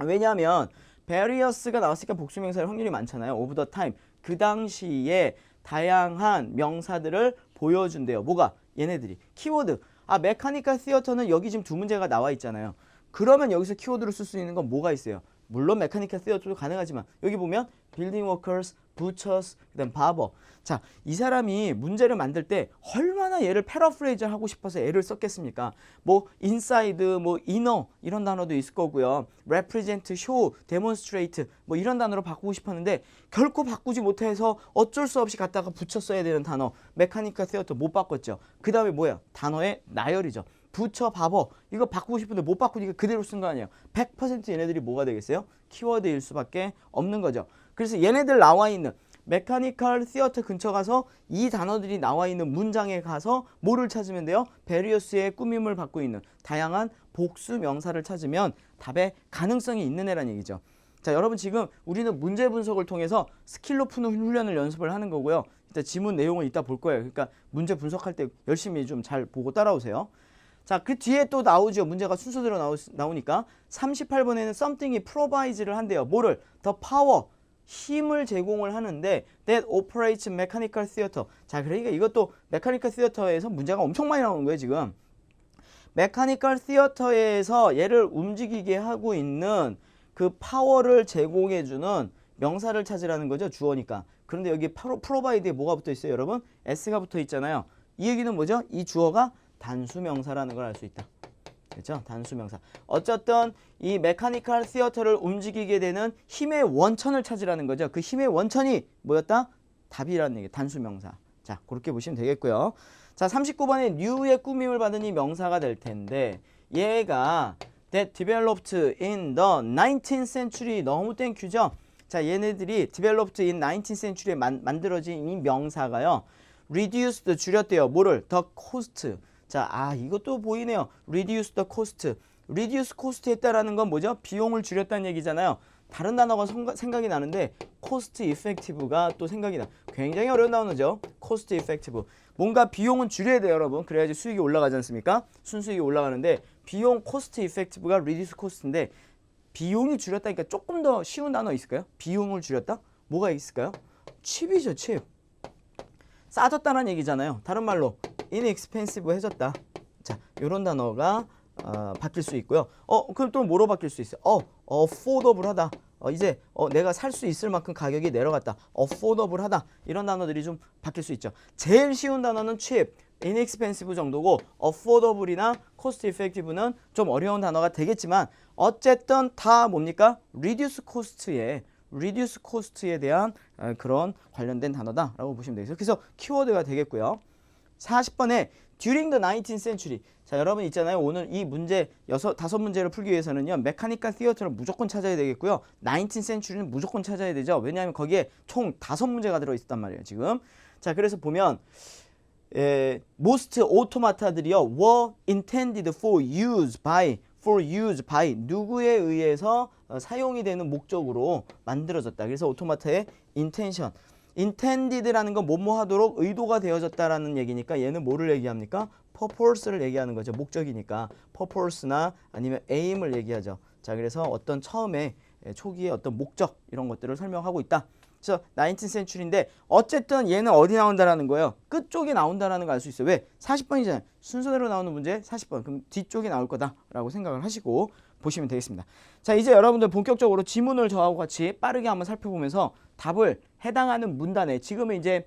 왜냐하면 various가 나왔으니까 복수명사일 확률이 많잖아요. of the time. 그 당시에 다양한 명사들을 보여준대요. 뭐가? 얘네들이. 키워드. 메카니컬 시어터는 여기 지금 두 문제가 나와 있잖아요. 그러면 여기서 키워드로 쓸 수 있는 건 뭐가 있어요? 물론 메카니컬 시어터도 가능하지만 여기 보면 빌딩 워커스, 부처스, 그다음 바버. 자, 이 사람이 문제를 만들 때 얼마나 얘를 패러프레이즈 하고 싶어서 애를 썼겠습니까? 뭐 인사이드, 뭐 이너 이런 단어도 있을 거고요. represent, show, demonstrate 뭐 이런 단어로 바꾸고 싶었는데 결코 바꾸지 못해서 어쩔 수 없이 갖다가 붙였어야 되는 단어 메카니컬 시어터 못 바꿨죠. 그 다음에 뭐야? 단어의 나열이죠. 부처, 바버 이거 바꾸고 싶은데 못 바꾸니까 그대로 쓴 거 아니에요. 100% 얘네들이 뭐가 되겠어요? 키워드일 수밖에 없는 거죠. 그래서 얘네들 나와 있는 메카니컬 시어터 근처 가서 이 단어들이 나와 있는 문장에 가서 뭐를 찾으면 돼요? 베리어스의 꾸밈을 받고 있는 다양한 복수 명사를 찾으면 답의 가능성이 있는 애란 얘기죠. 자, 여러분 지금 우리는 문제 분석을 통해서 스킬로 푸는 훈련을 연습을 하는 거고요. 일단 지문 내용을 이따 볼 거예요. 그러니까 문제 분석할 때 열심히 좀 잘 보고 따라오세요. 자, 그 뒤에 또 나오죠. 문제가 순서대로 나오니까 38번에는 something이 provide를 한대요. 뭐를? the power, 힘을 제공을 하는데 that operates mechanical theater. 자, 그러니까 이것도 메카니컬 시어터에서 문제가 엄청 많이 나오는 거예요, 지금. 메카니컬 시어터에서 얘를 움직이게 하고 있는 그 파워를 제공해 주는 명사를 찾으라는 거죠, 주어니까. 그런데 여기 provide에 뭐가 붙어 있어요, 여러분? s가 붙어 있잖아요. 이 얘기는 뭐죠? 이 주어가 단수 명사라는 걸 알 수 있다. 그렇죠? 단수 명사. 어쨌든 이 메카니컬 시어터를 움직이게 되는 힘의 원천을 찾으라는 거죠. 그 힘의 원천이 뭐였다? 답이라는 얘기. 단수 명사. 자, 그렇게 보시면 되겠고요. 자, 39번에 new의 꾸밈을 받은 이 명사가 될 텐데 얘가 that developed in the 19th century 너무 땡큐죠? 자, 얘네들이 developed in 19th century에 만들어진 이 명사가요. reduced 줄였대요. 뭐를? the cost. 자, 이것도 보이네요. reduce the cost. reduce cost 했다라는 건 뭐죠? 비용을 줄였다는 얘기잖아요. 다른 단어가 생각이 나는데 cost effective가 또 생각이 나. 굉장히 어려운 단어죠. cost effective. 뭔가 비용은 줄여야 돼요, 여러분. 그래야지 수익이 올라가지 않습니까? 순수익이 올라가는데 비용 cost effective가 reduce cost인데 비용이 줄였다니까 조금 더 쉬운 단어 있을까요? 비용을 줄였다? 뭐가 있을까요? 칩이죠, 칩. 싸졌다는 얘기잖아요. 다른 말로 inexpensive 해졌다. 자, 이런 단어가 바뀔 수 있고요. 그럼 또 뭐로 바뀔 수 있어요? affordable 하다. 이제 내가 살 수 있을 만큼 가격이 내려갔다. affordable 하다. 이런 단어들이 좀 바뀔 수 있죠. 제일 쉬운 단어는 cheap, inexpensive 정도고 affordable이나 cost effective는 좀 어려운 단어가 되겠지만 어쨌든 다 뭡니까? reduce cost에 대한 그런 관련된 단어다라고 보시면 되겠어요. 그래서 키워드가 되겠고요. 40번에 during the 19th century. 자, 여러분 있잖아요. 오늘 이 문제 5문제를 풀기 위해서는요. 메카니컬 시어터를 무조건 찾아야 되겠고요. 19th century는 무조건 찾아야 되죠. 왜냐하면 거기에 총 5문제가 들어있단 말이에요. 지금. 자, 그래서 보면 most automa타들이요. were intended for use by 누구에 의해서 사용이 되는 목적으로 만들어졌다. 그래서 오토마타의 intended라는 건 뭐뭐 하도록 의도가 되어졌다라는 얘기니까 얘는 뭐를 얘기합니까? purpose를 얘기하는 거죠. 목적이니까 purpose나 아니면 aim을 얘기하죠. 자, 그래서 어떤 처음에 초기에 어떤 목적 이런 것들을 설명하고 있다. 그래서 19th century인데 어쨌든 얘는 어디 나온다라는 거예요. 끝쪽에 나온다라는 걸 알 수 있어요. 왜? 40번이잖아요. 순서대로 나오는 문제 40번. 그럼 뒤쪽에 나올 거다라고 생각을 하시고 보시면 되겠습니다. 자, 이제 여러분들 본격적으로 지문을 저하고 같이 빠르게 한번 살펴보면서 답을 해당하는 문단에 지금은 이제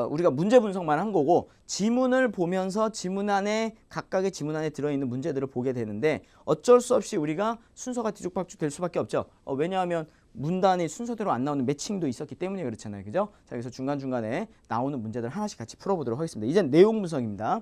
우리가 문제 분석만 한 거고 지문을 보면서 지문 안에 각각의 지문 안에 들어있는 문제들을 보게 되는데 어쩔 수 없이 우리가 순서가 뒤죽박죽 될 수밖에 없죠. 왜냐하면 문단이 순서대로 안 나오는 매칭도 있었기 때문에 그렇잖아요. 그죠? 자, 그래서 중간중간에 나오는 문제들 하나씩 같이 풀어보도록 하겠습니다. 이젠 내용 분석입니다.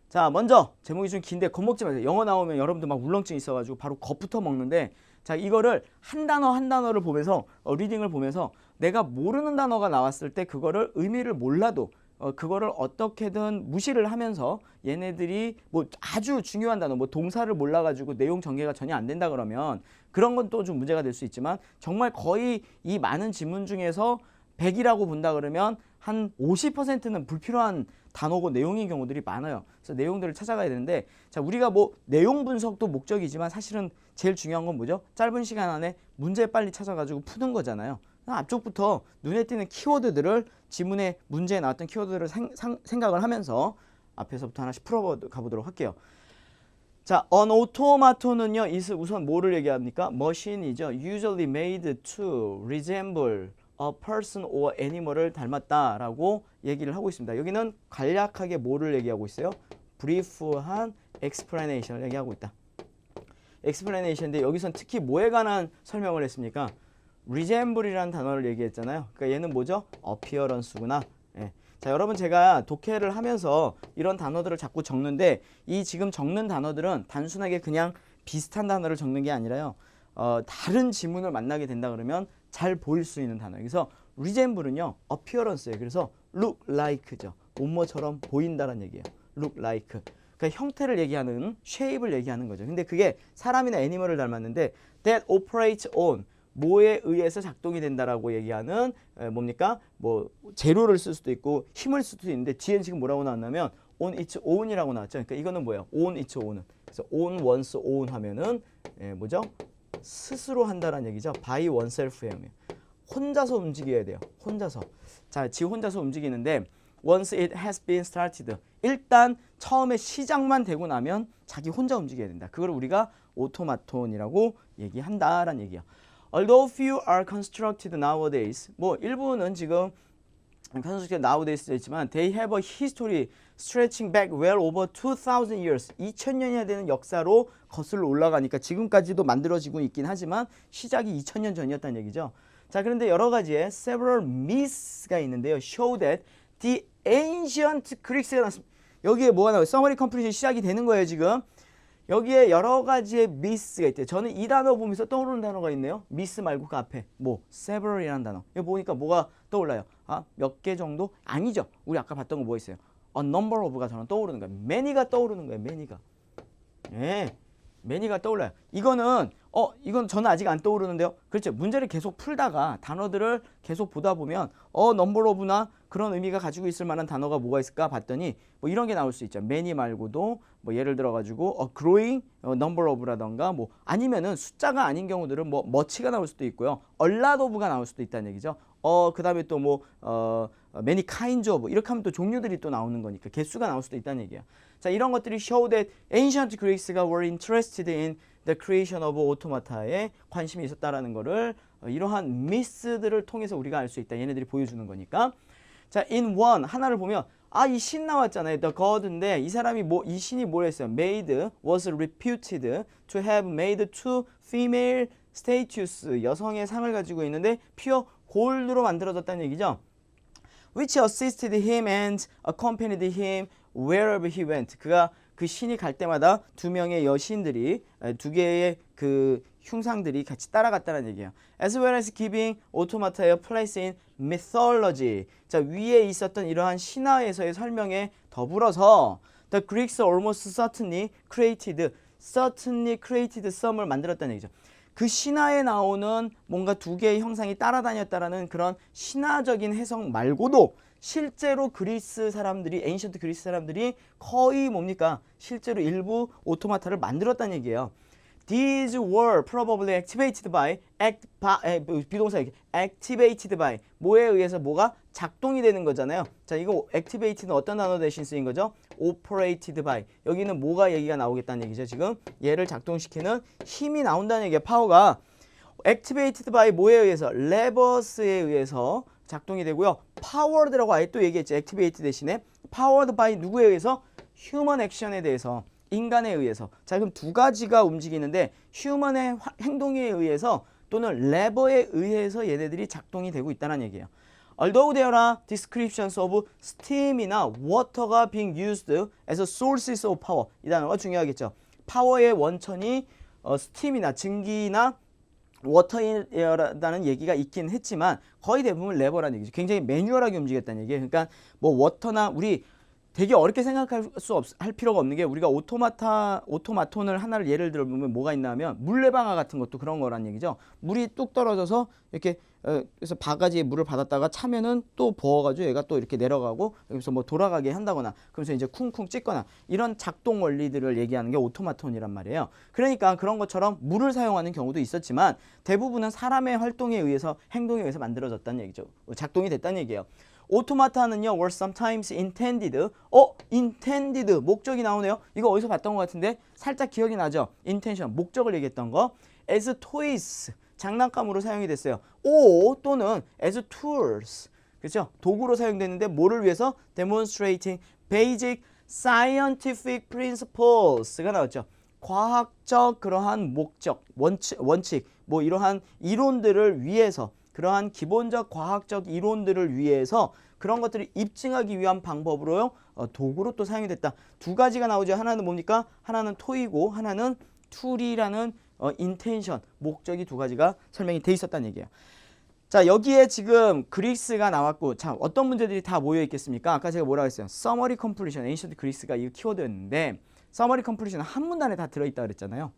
자, 먼저 제목이 좀 긴데 겁먹지 마세요. 영어 나오면 여러분들 막 울렁증 있어가지고 바로 겁부터 먹는데 자, 이거를 한 단어 한 단어를 보면서 리딩을 보면서 내가 모르는 단어가 나왔을 때 그거를 의미를 몰라도 그거를 어떻게든 무시를 하면서 얘네들이 뭐 아주 중요한 단어 뭐 동사를 몰라가지고 내용 전개가 전혀 안 된다 그러면 그런 건 또 좀 문제가 될 수 있지만 정말 거의 이 많은 지문 중에서 100이라고 본다 그러면 한 50%는 불필요한 단어고 내용인 경우들이 많아요. 그래서 내용들을 찾아가야 되는데 자, 우리가 뭐 내용 분석도 목적이지만 사실은 제일 중요한 건 뭐죠? 짧은 시간 안에 문제 빨리 찾아가지고 푸는 거잖아요. 앞쪽부터 눈에 띄는 키워드들을 지문의 문제에 나왔던 키워드들을 생각을 하면서 앞에서부터 하나씩 풀어가 보도록 할게요. 자, an automaton은요, 우선 뭐를 얘기합니까? 머신이죠. usually made to resemble a person or animal을 닮았다라고 얘기를 하고 있습니다. 여기는 간략하게 뭐를 얘기하고 있어요? brief한 explanation을 얘기하고 있다. explanation인데 여기선 특히 뭐에 관한 설명을 했습니까? resemble이라는 단어를 얘기했잖아요. 그러니까 얘는 뭐죠? appearance구나. 예. 자, 여러분 제가 독해를 하면서 이런 단어들을 자꾸 적는데 이 지금 적는 단어들은 단순하게 그냥 비슷한 단어를 적는 게 아니라요. 다른 지문을 만나게 된다 그러면 잘 보일 수 있는 단어예요. 그래서 resemble은요. appearance예요. 그래서 look like죠. 뭐뭐처럼 보인다는 얘기예요. look like. 그러니까 형태를 얘기하는 shape를 얘기하는 거죠. 근데 그게 사람이나 애니멀을 닮았는데 that operates on 뭐에 의해서 작동이 된다라고 얘기하는 뭡니까? 뭐 재료를 쓸 수도 있고 힘을 쓸 수도 있는데 뒤엔 지금 뭐라고 나왔냐면 on its own이라고 나왔죠. 그러니까 이거는 뭐예요? on its own은. 그래서 on one's own 하면은 뭐죠? 스스로 한다라는 얘기죠. by oneself예요. 혼자서 움직여야 돼요. 혼자서. 자, 지 혼자서 움직이는데 once it has been started. 일단 처음에 시작만 되고 나면 자기 혼자 움직여야 된다. 그걸 우리가 오토마톤이라고 얘기한다라는 얘기야. Although few are constructed nowadays. 뭐 일부는 지금 constructed nowadays 있지만 they have a history stretching back well over 2000 years. 2000년이나 되는 역사로 거슬러 올라가니까 지금까지도 만들어지고 있긴 하지만 시작이 2000년 전이었다는 얘기죠. 자, 그런데 여러 가지의 several myths가 있는데요. show that the ancient Greeks가 나왔습니다. 여기에 뭐가 나와요? summary completion 시작이 되는 거예요, 지금. 여기에 여러 가지의 myths가 있대요. 저는 이 단어 보면서 떠오르는 단어가 있네요. myth 말고 그 앞에 뭐 several이라는 단어. 이거 보니까 뭐가 떠올라요? 아, 몇 개 정도? 아니죠. 우리 아까 봤던 거 뭐 있어요? a number of가 저는 떠오르는 거예요. many가 떠오르는 거예요. many가. 예. many가 떠올라요. 이거는 이건 저는 아직 안 떠오르는데요. 그렇죠. 문제를 계속 풀다가 단어들을 계속 보다 보면 number of나 그런 의미가 가지고 있을 만한 단어가 뭐가 있을까 봤더니 뭐 이런 게 나올 수 있죠. many 말고도 뭐 예를 들어 가지고 growing number of라던가 뭐 아니면은 숫자가 아닌 경우들은 뭐 much가 나올 수도 있고요. a lot of가 나올 수도 있다는 얘기죠. 그다음에 또 뭐 many kinds of 이렇게 하면 또 종류들이 또 나오는 거니까 개수가 나올 수도 있다는 얘기야. 자, 이런 것들이 show that ancient Greeks가 were interested in the creation of automata에 관심이 있었다라는 거를 이러한 myth들을 통해서 우리가 알 수 있다. 얘네들이 보여주는 거니까. 자, in one 하나를 보면 이 신 나왔잖아요. the god인데 이 사람이 이 신이 뭘 했어요? made was reputed to have made two female statues 여성의 상을 가지고 있는데 pure gold로 만들어졌다는 얘기죠. which assisted him and accompanied him wherever he went. 그가 그 신이 갈 때마다 두 명의 여신들이 두 개의 그 흉상들이 같이 따라갔다는 얘기예요. As well as giving automata a place in mythology. 자, 위에 있었던 이러한 신화에서의 설명에 더불어서 the Greeks almost certainly created some을 만들었다는 얘기죠. 그 신화에 나오는 뭔가 두 개의 형상이 따라다녔다라는 그런 신화적인 해석 말고도 실제로 그리스 사람들이 엔션트 그리스 사람들이 거의 뭡니까? 실제로 일부 오토마타를 만들었다는 얘기예요. These were probably activated by 비동사 activated by 뭐에 의해서 뭐가 작동이 되는 거잖아요. 자, 이거 activated는 어떤 단어 대신 쓰인 거죠? operated by. 여기는 뭐가 얘기가 나오겠다는 얘기죠. 지금 얘를 작동시키는 힘이 나온다는 얘기예요. 파워가 activated by 뭐에 의해서? levers에 의해서 작동이 되고요. powered라고 아예 또 얘기했죠. activate 대신에 powered by 누구에 의해서? human action에 대해서. 인간에 의해서. 자, 그럼 두 가지가 움직이는데 휴먼의 행동에 의해서 또는 레버에 의해서 얘네들이 작동이 되고 있다는 얘기예요. Although there are descriptions of steam이나 water가 being used as a sources of power. 이 단어가 중요하겠죠. 파워의 원천이 steam이나 증기나 워터라는 얘기가 있긴 했지만 거의 대부분 레버라는 얘기죠. 굉장히 매뉴얼하게 움직였다는 얘기예요. 그러니까 뭐 워터나 우리 되게 어렵게 생각할 할 필요가 없는 게 우리가 오토마톤을 하나를 예를 들어 보면 뭐가 있나 하면 물레방아 같은 것도 그런 거란 얘기죠. 물이 뚝 떨어져서 이렇게 그래서 바가지에 물을 받았다가 차면은 또 부어가지고 얘가 또 이렇게 내려가고 여기서 뭐 돌아가게 한다거나 그러면서 이제 쿵쿵 찍거나 이런 작동 원리들을 얘기하는 게 오토마톤이란 말이에요. 그러니까 그런 것처럼 물을 사용하는 경우도 있었지만 대부분은 사람의 활동에 의해서 행동에 의해서 만들어졌다는 얘기죠. 작동이 됐다는 얘기예요. 오토마타는요 were sometimes intended. intended 목적이 나오네요. 이거 어디서 봤던 것 같은데 살짝 기억이 나죠? intention 목적을 얘기했던 거. as toys 장난감으로 사용이 됐어요. 또는 as tools 그렇죠? 도구로 사용됐는데 뭐를 위해서? demonstrating basic scientific principles가 나왔죠. 과학적 그러한 목적, 원칙, 뭐 이러한 이론들을 위해서 그러한 기본적 과학적 이론들을 위해서 그런 것들을 입증하기 위한 방법으로요. 도구로 또 사용이 됐다. 두 가지가 나오죠. 하나는 뭡니까? 하나는 토이고 하나는 툴이라는 인텐션, 목적이 두 가지가 설명이 돼 있었다는 얘기예요. 자, 여기에 지금 그리스가 나왔고 자, 어떤 문제들이 다 모여 있겠습니까? 아까 제가 뭐라고 했어요? Summary completion, ancient 그리스가 이 키워드였는데 Summary completion 한 문단에 다 들어있다 그랬잖아요.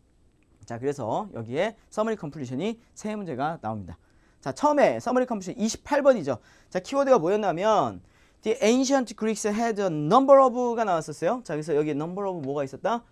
자, 그래서 여기에 Summary completion이 세 문제가 나옵니다. 자, 처음에 Summary completion 28번이죠. 자, 키워드가 뭐였냐면 The ancient Greeks had a number of가 나왔었어요. 자, 그래서 여기 number of 뭐가 있었다?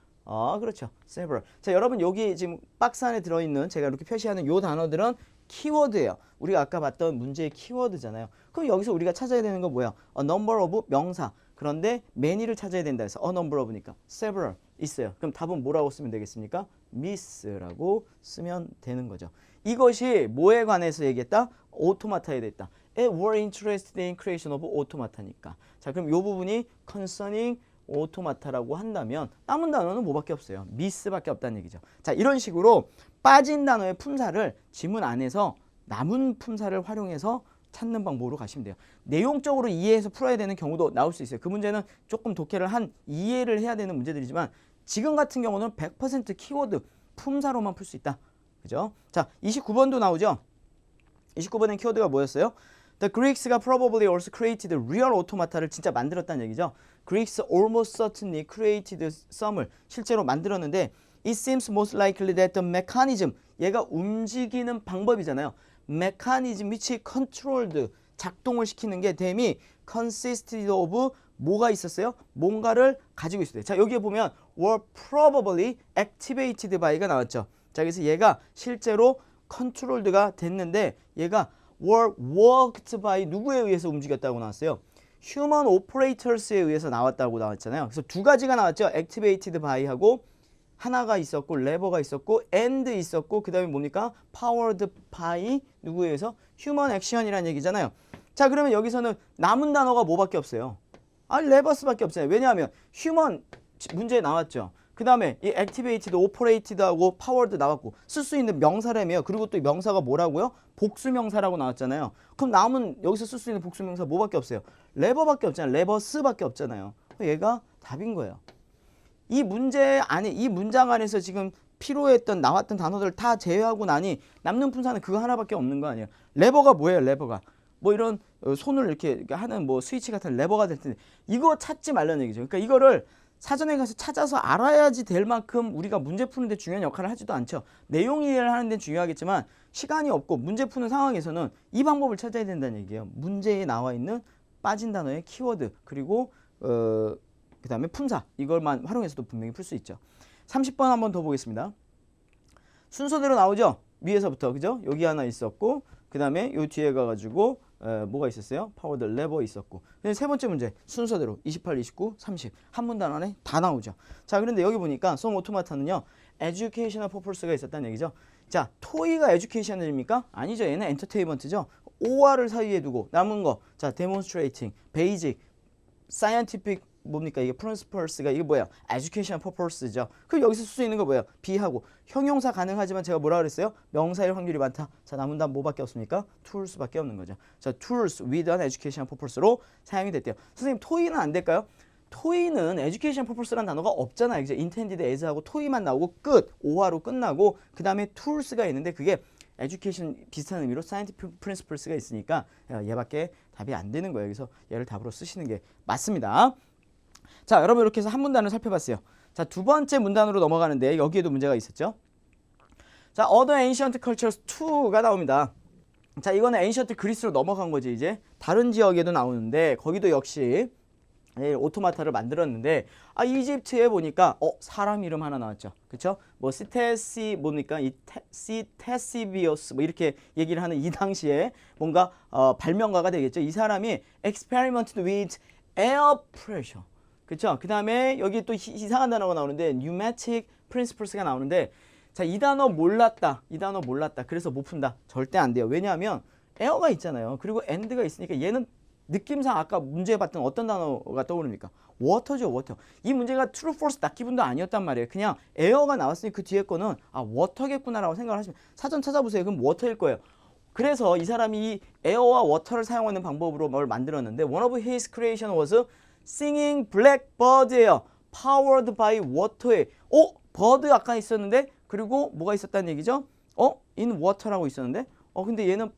그렇죠. several. 자, 여러분 여기 지금 박스 안에 들어있는 제가 이렇게 표시하는 요 단어들은 키워드예요. 우리가 아까 봤던 문제의 키워드잖아요. 그럼 여기서 우리가 찾아야 되는 건 뭐야? A number of 명사. 그런데 many를 찾아야 된다 해서 a number of니까 several 있어요. 그럼 답은 뭐라고 쓰면 되겠습니까? miss라고 쓰면 되는 거죠. 이것이 뭐에 관해서 얘기했다? 오토마타에 됐다. It were interested in creation of automa타니까. 자, 그럼 이 부분이 concerning 오토마타라고 한다면 남은 단어는 뭐밖에 없어요? miss밖에 없다는 얘기죠. 자, 이런 식으로 빠진 단어의 품사를 지문 안에서 남은 품사를 활용해서 찾는 방법으로 가시면 돼요. 내용적으로 이해해서 풀어야 되는 경우도 나올 수 있어요. 그 문제는 조금 독해를 한 이해를 해야 되는 문제들이지만 지금 같은 경우는 100% 키워드 품사로만 풀 수 있다. 그죠? 자, 29번도 나오죠. 29번의 키워드가 뭐였어요? The Greeks가 probably also created real automa타를 진짜 만들었다는 얘기죠. Greeks almost certainly created some을 실제로 만들었는데 It seems most likely that the mechanism 얘가 움직이는 방법이잖아요. mechanism which controlled 작동을 시키는 게 댐이 consisted of 뭐가 있었어요? 뭔가를 가지고 있어요. 자, 여기에 보면 were probably activated by가 나왔죠. 자, 그래서 얘가 실제로 controlled가 됐는데 얘가 were worked by 누구에 의해서 움직였다고 나왔어요? human operators에 의해서 나왔다고 나왔잖아요. 그래서 두 가지가 나왔죠. activated by하고 하나가 있었고 레버가 있었고 and 있었고 그 다음에 뭡니까? powered by 누구에 의해서? human action이라는 얘기잖아요. 자, 그러면 여기서는 남은 단어가 뭐밖에 없어요? 레버스밖에 없잖아요. 왜냐하면 human 문제에 나왔죠. 그 다음에 이 activated, operated하고 powered 나왔고 쓸 수 있는 명사라며요. 그리고 또 이 명사가 뭐라고요? 복수명사라고 나왔잖아요. 그럼 남은 여기서 쓸 수 있는 복수명사 뭐밖에 없어요? 레버밖에 없잖아요. 레버스밖에 없잖아요. 얘가 답인 거예요. 이 문제 안에 이 문장 안에서 지금 필요했던 나왔던 단어들 다 제외하고 나니 남는 품사는 그거 하나밖에 없는 거 아니에요. 레버가 뭐예요? 레버가 뭐 이런 손을 이렇게 하는 뭐 스위치 같은 레버가 될 텐데 이거 찾지 말라는 얘기죠. 그러니까 이거를 사전에 가서 찾아서 알아야지 될 만큼 우리가 문제 푸는데 중요한 역할을 하지도 않죠. 내용 이해를 하는 데는 중요하겠지만 시간이 없고 문제 푸는 상황에서는 이 방법을 찾아야 된다는 얘기예요. 문제에 나와 있는 빠진 단어의 키워드 그리고 그 다음에 품사 이걸만 활용해서도 분명히 풀 수 있죠. 30번 한번 더 보겠습니다. 순서대로 나오죠. 위에서부터 그죠? 여기 하나 있었고 그 다음에 요 뒤에 가가지고 뭐가 있었어요? 파워드 레버 있었고 세 번째 문제 순서대로 28, 29, 30 한 문단 안에 다 나오죠. 자, 그런데 여기 보니까 some automa타는요 educational purpose가 있었다는 얘기죠. 자, 토이가 education입니까? 아니죠. 얘는 entertainment죠. OR을 사이에 두고 남은 거 자, demonstrating, basic, scientific 뭡니까? 이게 principles가 이게 뭐야? educational purpose죠. 그럼 여기서 쓸 수 있는 거 뭐예요? be하고 형용사 가능하지만 제가 뭐라 그랬어요? 명사일 확률이 많다. 자, 남은 단어 뭐밖에 없습니까? tools밖에 없는 거죠. 자, tools with an educational purpose로 사용이 됐대요. 선생님, 토이는 안 될까요? 토이는 education purpose라는 단어가 없잖아요. 이제 intended as하고 토이만 나오고 끝. 오화로 끝나고 그 다음에 tools가 있는데 그게 education 비슷한 의미로 scientific principles가 있으니까 얘밖에 답이 안 되는 거예요. 그래서 얘를 답으로 쓰시는 게 맞습니다. 자, 여러분 이렇게 해서 한 문단을 살펴봤어요. 자, 두 번째 문단으로 넘어가는데 여기에도 문제가 있었죠. 자, other ancient cultures 2가 나옵니다. 자, 이거는 ancient 그리스로 넘어간 거지 이제. 다른 지역에도 나오는데 거기도 역시 오토마타를 만들었는데 이집트에 보니까 사람 이름 하나 나왔죠. 그렇죠? 뭐 시테시 뭡니까? 시테시비오스 뭐 이렇게 얘기를 하는 이 당시에 뭔가 발명가가 되겠죠. 이 사람이 experimented with air pressure. 그렇죠? 그다음에 여기 또 이상한 단어가 나오는데 pneumatic principles가 나오는데 자, 이 단어 몰랐다. 이 단어 몰랐다. 그래서 못 푼다. 절대 안 돼요. 왜냐하면 에어가 있잖아요. 그리고 and가 있으니까 얘는 느낌상 아까 문제 봤던 어떤 단어가 떠오릅니까? 워터죠, 워터. 이 문제가 true, false 낚기분도 아니었단 말이에요. 그냥 에어가 나왔으니 그 뒤에 거는 워터겠구나라고 생각을 하시면 사전 찾아보세요. 그럼 워터일 거예요. 그래서 이 사람이 이 에어와 워터를 사용하는 방법으로 뭘 만들었는데 one of his creation was singing blackbird예요. powered by water에 bird 아까 있었는데 그리고 뭐가 있었다는 얘기죠? in water라고 있었는데 근데 얘는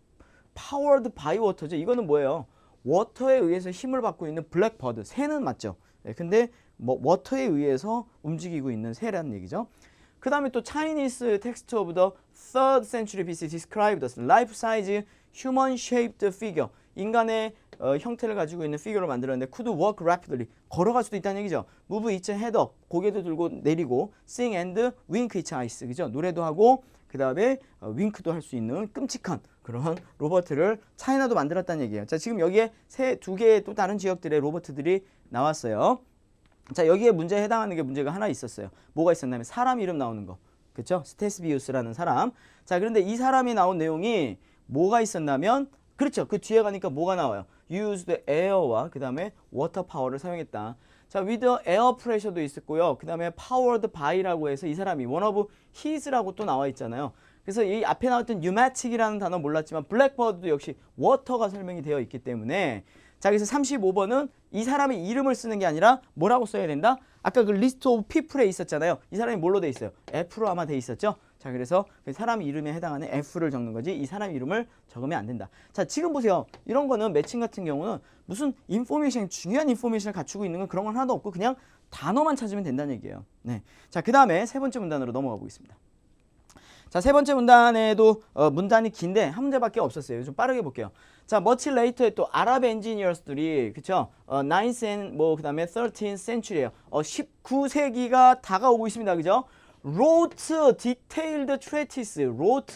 powered by water죠. 이거는 뭐예요? 워터에 의해서 힘을 받고 있는 블랙버드, 새는 맞죠? 네, 근데 뭐 워터에 의해서 움직이고 있는 새라는 얘기죠. 그 다음에 또 Chinese text of the 3rd century BC described as life-size human-shaped figure. 인간의 형태를 가지고 있는 피규어를 만들었는데 could walk rapidly. 걸어갈 수도 있다는 얘기죠. move its head up. 고개도 들고 내리고 sing and wink its eyes. 그죠? 노래도 하고 그 다음에 윙크도 할 수 있는 끔찍한 그런 로버트를 차이나도 만들었다는 얘기예요. 자, 지금 여기에 두 개의 또 다른 지역들의 로버트들이 나왔어요. 자, 여기에 문제에 해당하는 게 문제가 하나 있었어요. 뭐가 있었냐면 사람 이름 나오는 거. 그렇죠? 스테스비우스라는 사람. 자, 그런데 이 사람이 나온 내용이 뭐가 있었냐면 그렇죠. 그 뒤에 가니까 뭐가 나와요? used air와 그 다음에 water power를 사용했다. 자, with air pressure도 있었고요. 그 다음에 powered by라고 해서 이 사람이 one of his라고 또 나와 있잖아요. 그래서 이 앞에 나왔던 pneumatic이라는 단어 몰랐지만 블랙버드도 역시 water가 설명이 되어 있기 때문에 자, 그래서 35번은 이 사람의 이름을 쓰는 게 아니라 뭐라고 써야 된다? 아까 그 list of people에 있었잖아요. 이 사람이 뭘로 돼 있어요? F로 아마 돼 있었죠? 자, 그래서 그 사람 이름에 해당하는 F를 적는 거지 이 사람 이름을 적으면 안 된다. 자, 지금 보세요. 이런 거는 매칭 같은 경우는 무슨 인포메이션, 중요한 인포메이션을 갖추고 있는 건 그런 건 하나도 없고 그냥 단어만 찾으면 된다는 얘기예요. 네. 자, 그 다음에 세 번째 문단으로 넘어가 보겠습니다. 자, 세 번째 문단에도 문단이 긴데 한 문제밖에 없었어요. 좀 빠르게 볼게요. 자, much later에 또 아랍 엔지니어스들이 그쵸? 9th and 뭐 그다음에 13th century예요. 19세기가 다가오고 있습니다. 그죠? wrote detailed treatise. wrote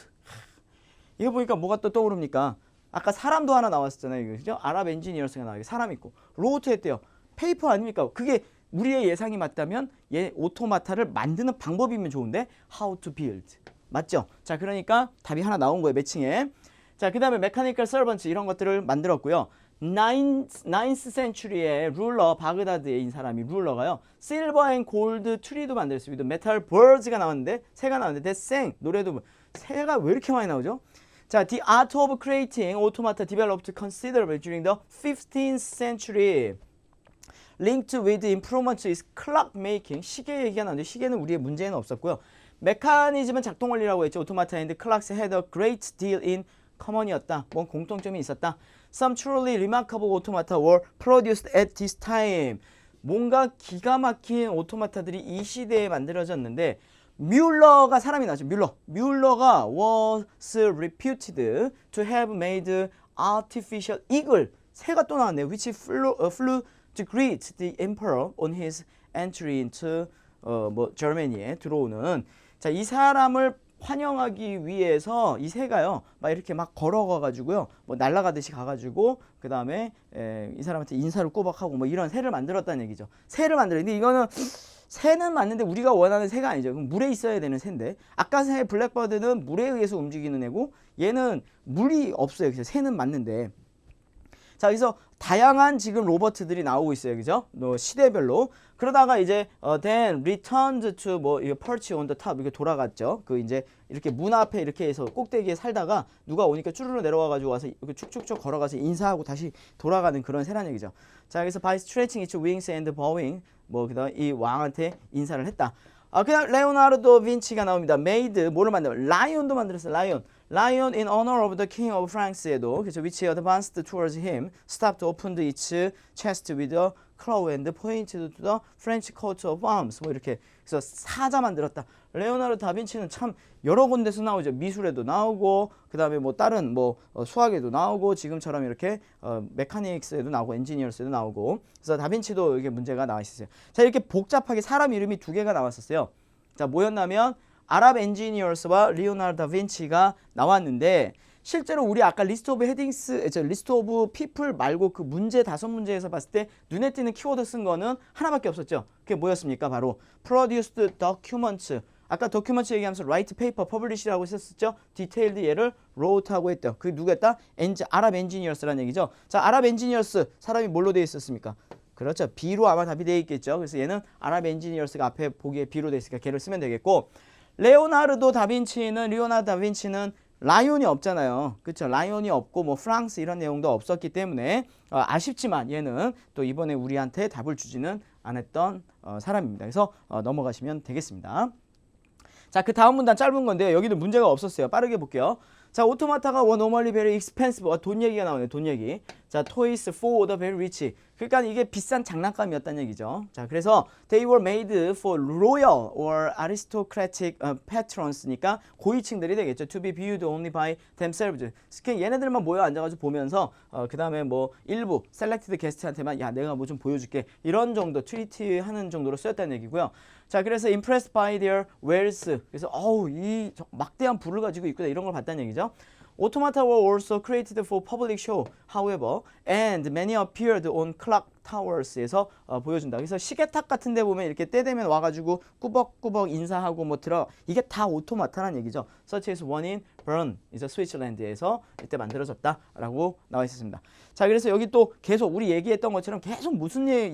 이거 보니까 뭐가 또 떠오릅니까? 아까 사람도 하나 나왔었잖아요. 그죠? 아랍 엔지니어스가 나와요. 사람 있고. wrote 했대요. 페이퍼 아닙니까? 그게 우리의 예상이 맞다면 얘 오토마타를 만드는 방법이면 좋은데 how to build. 맞죠? 자, 그러니까 답이 하나 나온 거예요. 매칭에. 자, 그 다음에 메카니컬 서번츠 이런 것들을 만들었고요. 9th century의 룰러 바그다드인 사람이 룰러가요. 실버 앤 골드 트리도 만들었습니다. 메탈 버즈가 나왔는데 새가 나왔는데 생 노래도 새가 왜 이렇게 많이 나오죠? 자, the art of creating automata developed considerably during the 15th century. linked with improvements is clock making. 시계 얘기가 나오는데 시계는 우리의 문제는 없었고요. 메커니즘은 작동 원리라고 했죠. 오토마타 and clocks had a great deal in common이었다. 뭔 공통점이 있었다. Some truly remarkable automata were produced at this time. 뭔가 기가 막힌 오토마타들이 이 시대에 만들어졌는데 뮬러가 사람이 나죠. 뮬러가 was reputed to have made artificial eagle. 새가 또 나왔네요. which flew to greet the emperor on his entry into Germany에 들어오는 자, 이 사람을 환영하기 위해서 이 새가요 막 이렇게 막 걸어가가지고요 뭐 날아가듯이 가가지고 그 다음에 이 사람한테 인사를 꼬박하고 뭐 이런 새를 만들었다는 얘기죠. 새를 만들었는데 이거는 새는 맞는데 우리가 원하는 새가 아니죠. 그럼 물에 있어야 되는 새인데 아까 새 블랙버드는 물에 의해서 움직이는 애고 얘는 물이 없어요. 그래서 새는 맞는데 자, 그래서 다양한 지금 로버트들이 나오고 있어요. 그죠? 시대별로. 그러다가 이제 then returned to 뭐 이거 perch on the top 이렇게 돌아갔죠. 그 이제 이렇게 문 앞에 이렇게 해서 꼭대기에 살다가 누가 오니까 쭈르르 내려와 가지고 와서 이렇게 축축축 걸어가서 인사하고 다시 돌아가는 그런 새란 얘기죠. 자, 그래서 by stretching its wings and bowing 뭐 그다음 이 왕한테 인사를 했다. 그냥 레오나르도 빈치가 나옵니다. made 뭐를 만들어? 라이온도 만들었어요. Lion in honor of the king of France에도 그래서 which advanced towards him, stopped, opened its chest with a claw and pointed to the French coat of arms. 뭐 이렇게 그래서 사자 만들었다. 레오나르도 다빈치는 참 여러 군데서 나오죠. 미술에도 나오고 그다음에 뭐 다른 뭐 수학에도 나오고 지금처럼 이렇게 메카닉스에도 나오고 엔지니어스에도 나오고 그래서 다빈치도 이게 문제가 나와 있었어요. 자, 이렇게 복잡하게 사람 이름이 두 개가 나왔었어요. 자, 뭐였냐면 아랍 엔지니어스와 리오나르도 다빈치가 나왔는데 실제로 우리 아까 리스트 오브 헤딩스, 리스트 오브 피플 말고 그 문제 5문제에서 봤을 때 눈에 띄는 키워드 쓴 거는 하나밖에 없었죠. 그게 뭐였습니까? 바로 produced documents. 아까 documents 얘기하면서 write paper, publish라고 했었죠. detailed 얘를 wrote하고 했대요. 그게 누구였다? 아랍 엔지니어스라는 얘기죠. 자, 아랍 엔지니어스 사람이 뭘로 되어 있었습니까? 그렇죠. B로 아마 답이 되어 있겠죠. 그래서 얘는 아랍 엔지니어스가 앞에 보기에 B로 되어 있으니까 걔를 쓰면 되겠고 리오나르도 다빈치는 라이온이 없잖아요. 그렇죠. 라이온이 없고 뭐 프랑스 이런 내용도 없었기 때문에 아쉽지만 얘는 또 이번에 우리한테 답을 주지는 않았던 사람입니다. 그래서 넘어가시면 되겠습니다. 자, 그 다음 문단 짧은 건데요. 여기도 문제가 없었어요. 빠르게 볼게요. 자, 오토마타가 were normally very expensive. 돈 얘기가 나오네요. 돈 얘기. 자, toys for the very rich. 그러니까 이게 비싼 장난감이었다는 얘기죠. 자, 그래서 they were made for royal or aristocratic patrons니까 고위층들이 되겠죠. To be viewed only by themselves. 그러니까 얘네들만 모여 앉아가지고 보면서 그 다음에 뭐 일부 selected guest한테만 야 내가 뭐 좀 보여줄게 이런 정도 트리트하는 정도로 쓰였다는 얘기고요. 자, 그래서 impressed by their wealth. 그래서 이 막대한 부를 가지고 있구나 이런 걸 봤다는 얘기죠. Automata were also created for public show, however, and many appeared on clock towers에서 보여준다. 그래서 시계탑 같은 데 보면 이렇게 때 되면 와가지고 꾸벅꾸벅 인사하고 뭐 이게 다 오토마타라는 얘기죠. Such as one in Bern, 이제 스위스랜드에서 이때 만들어졌다라고 나와 있었습니다. 자, 그래서 여기 또 계속 우리 얘기했던 것처럼 계속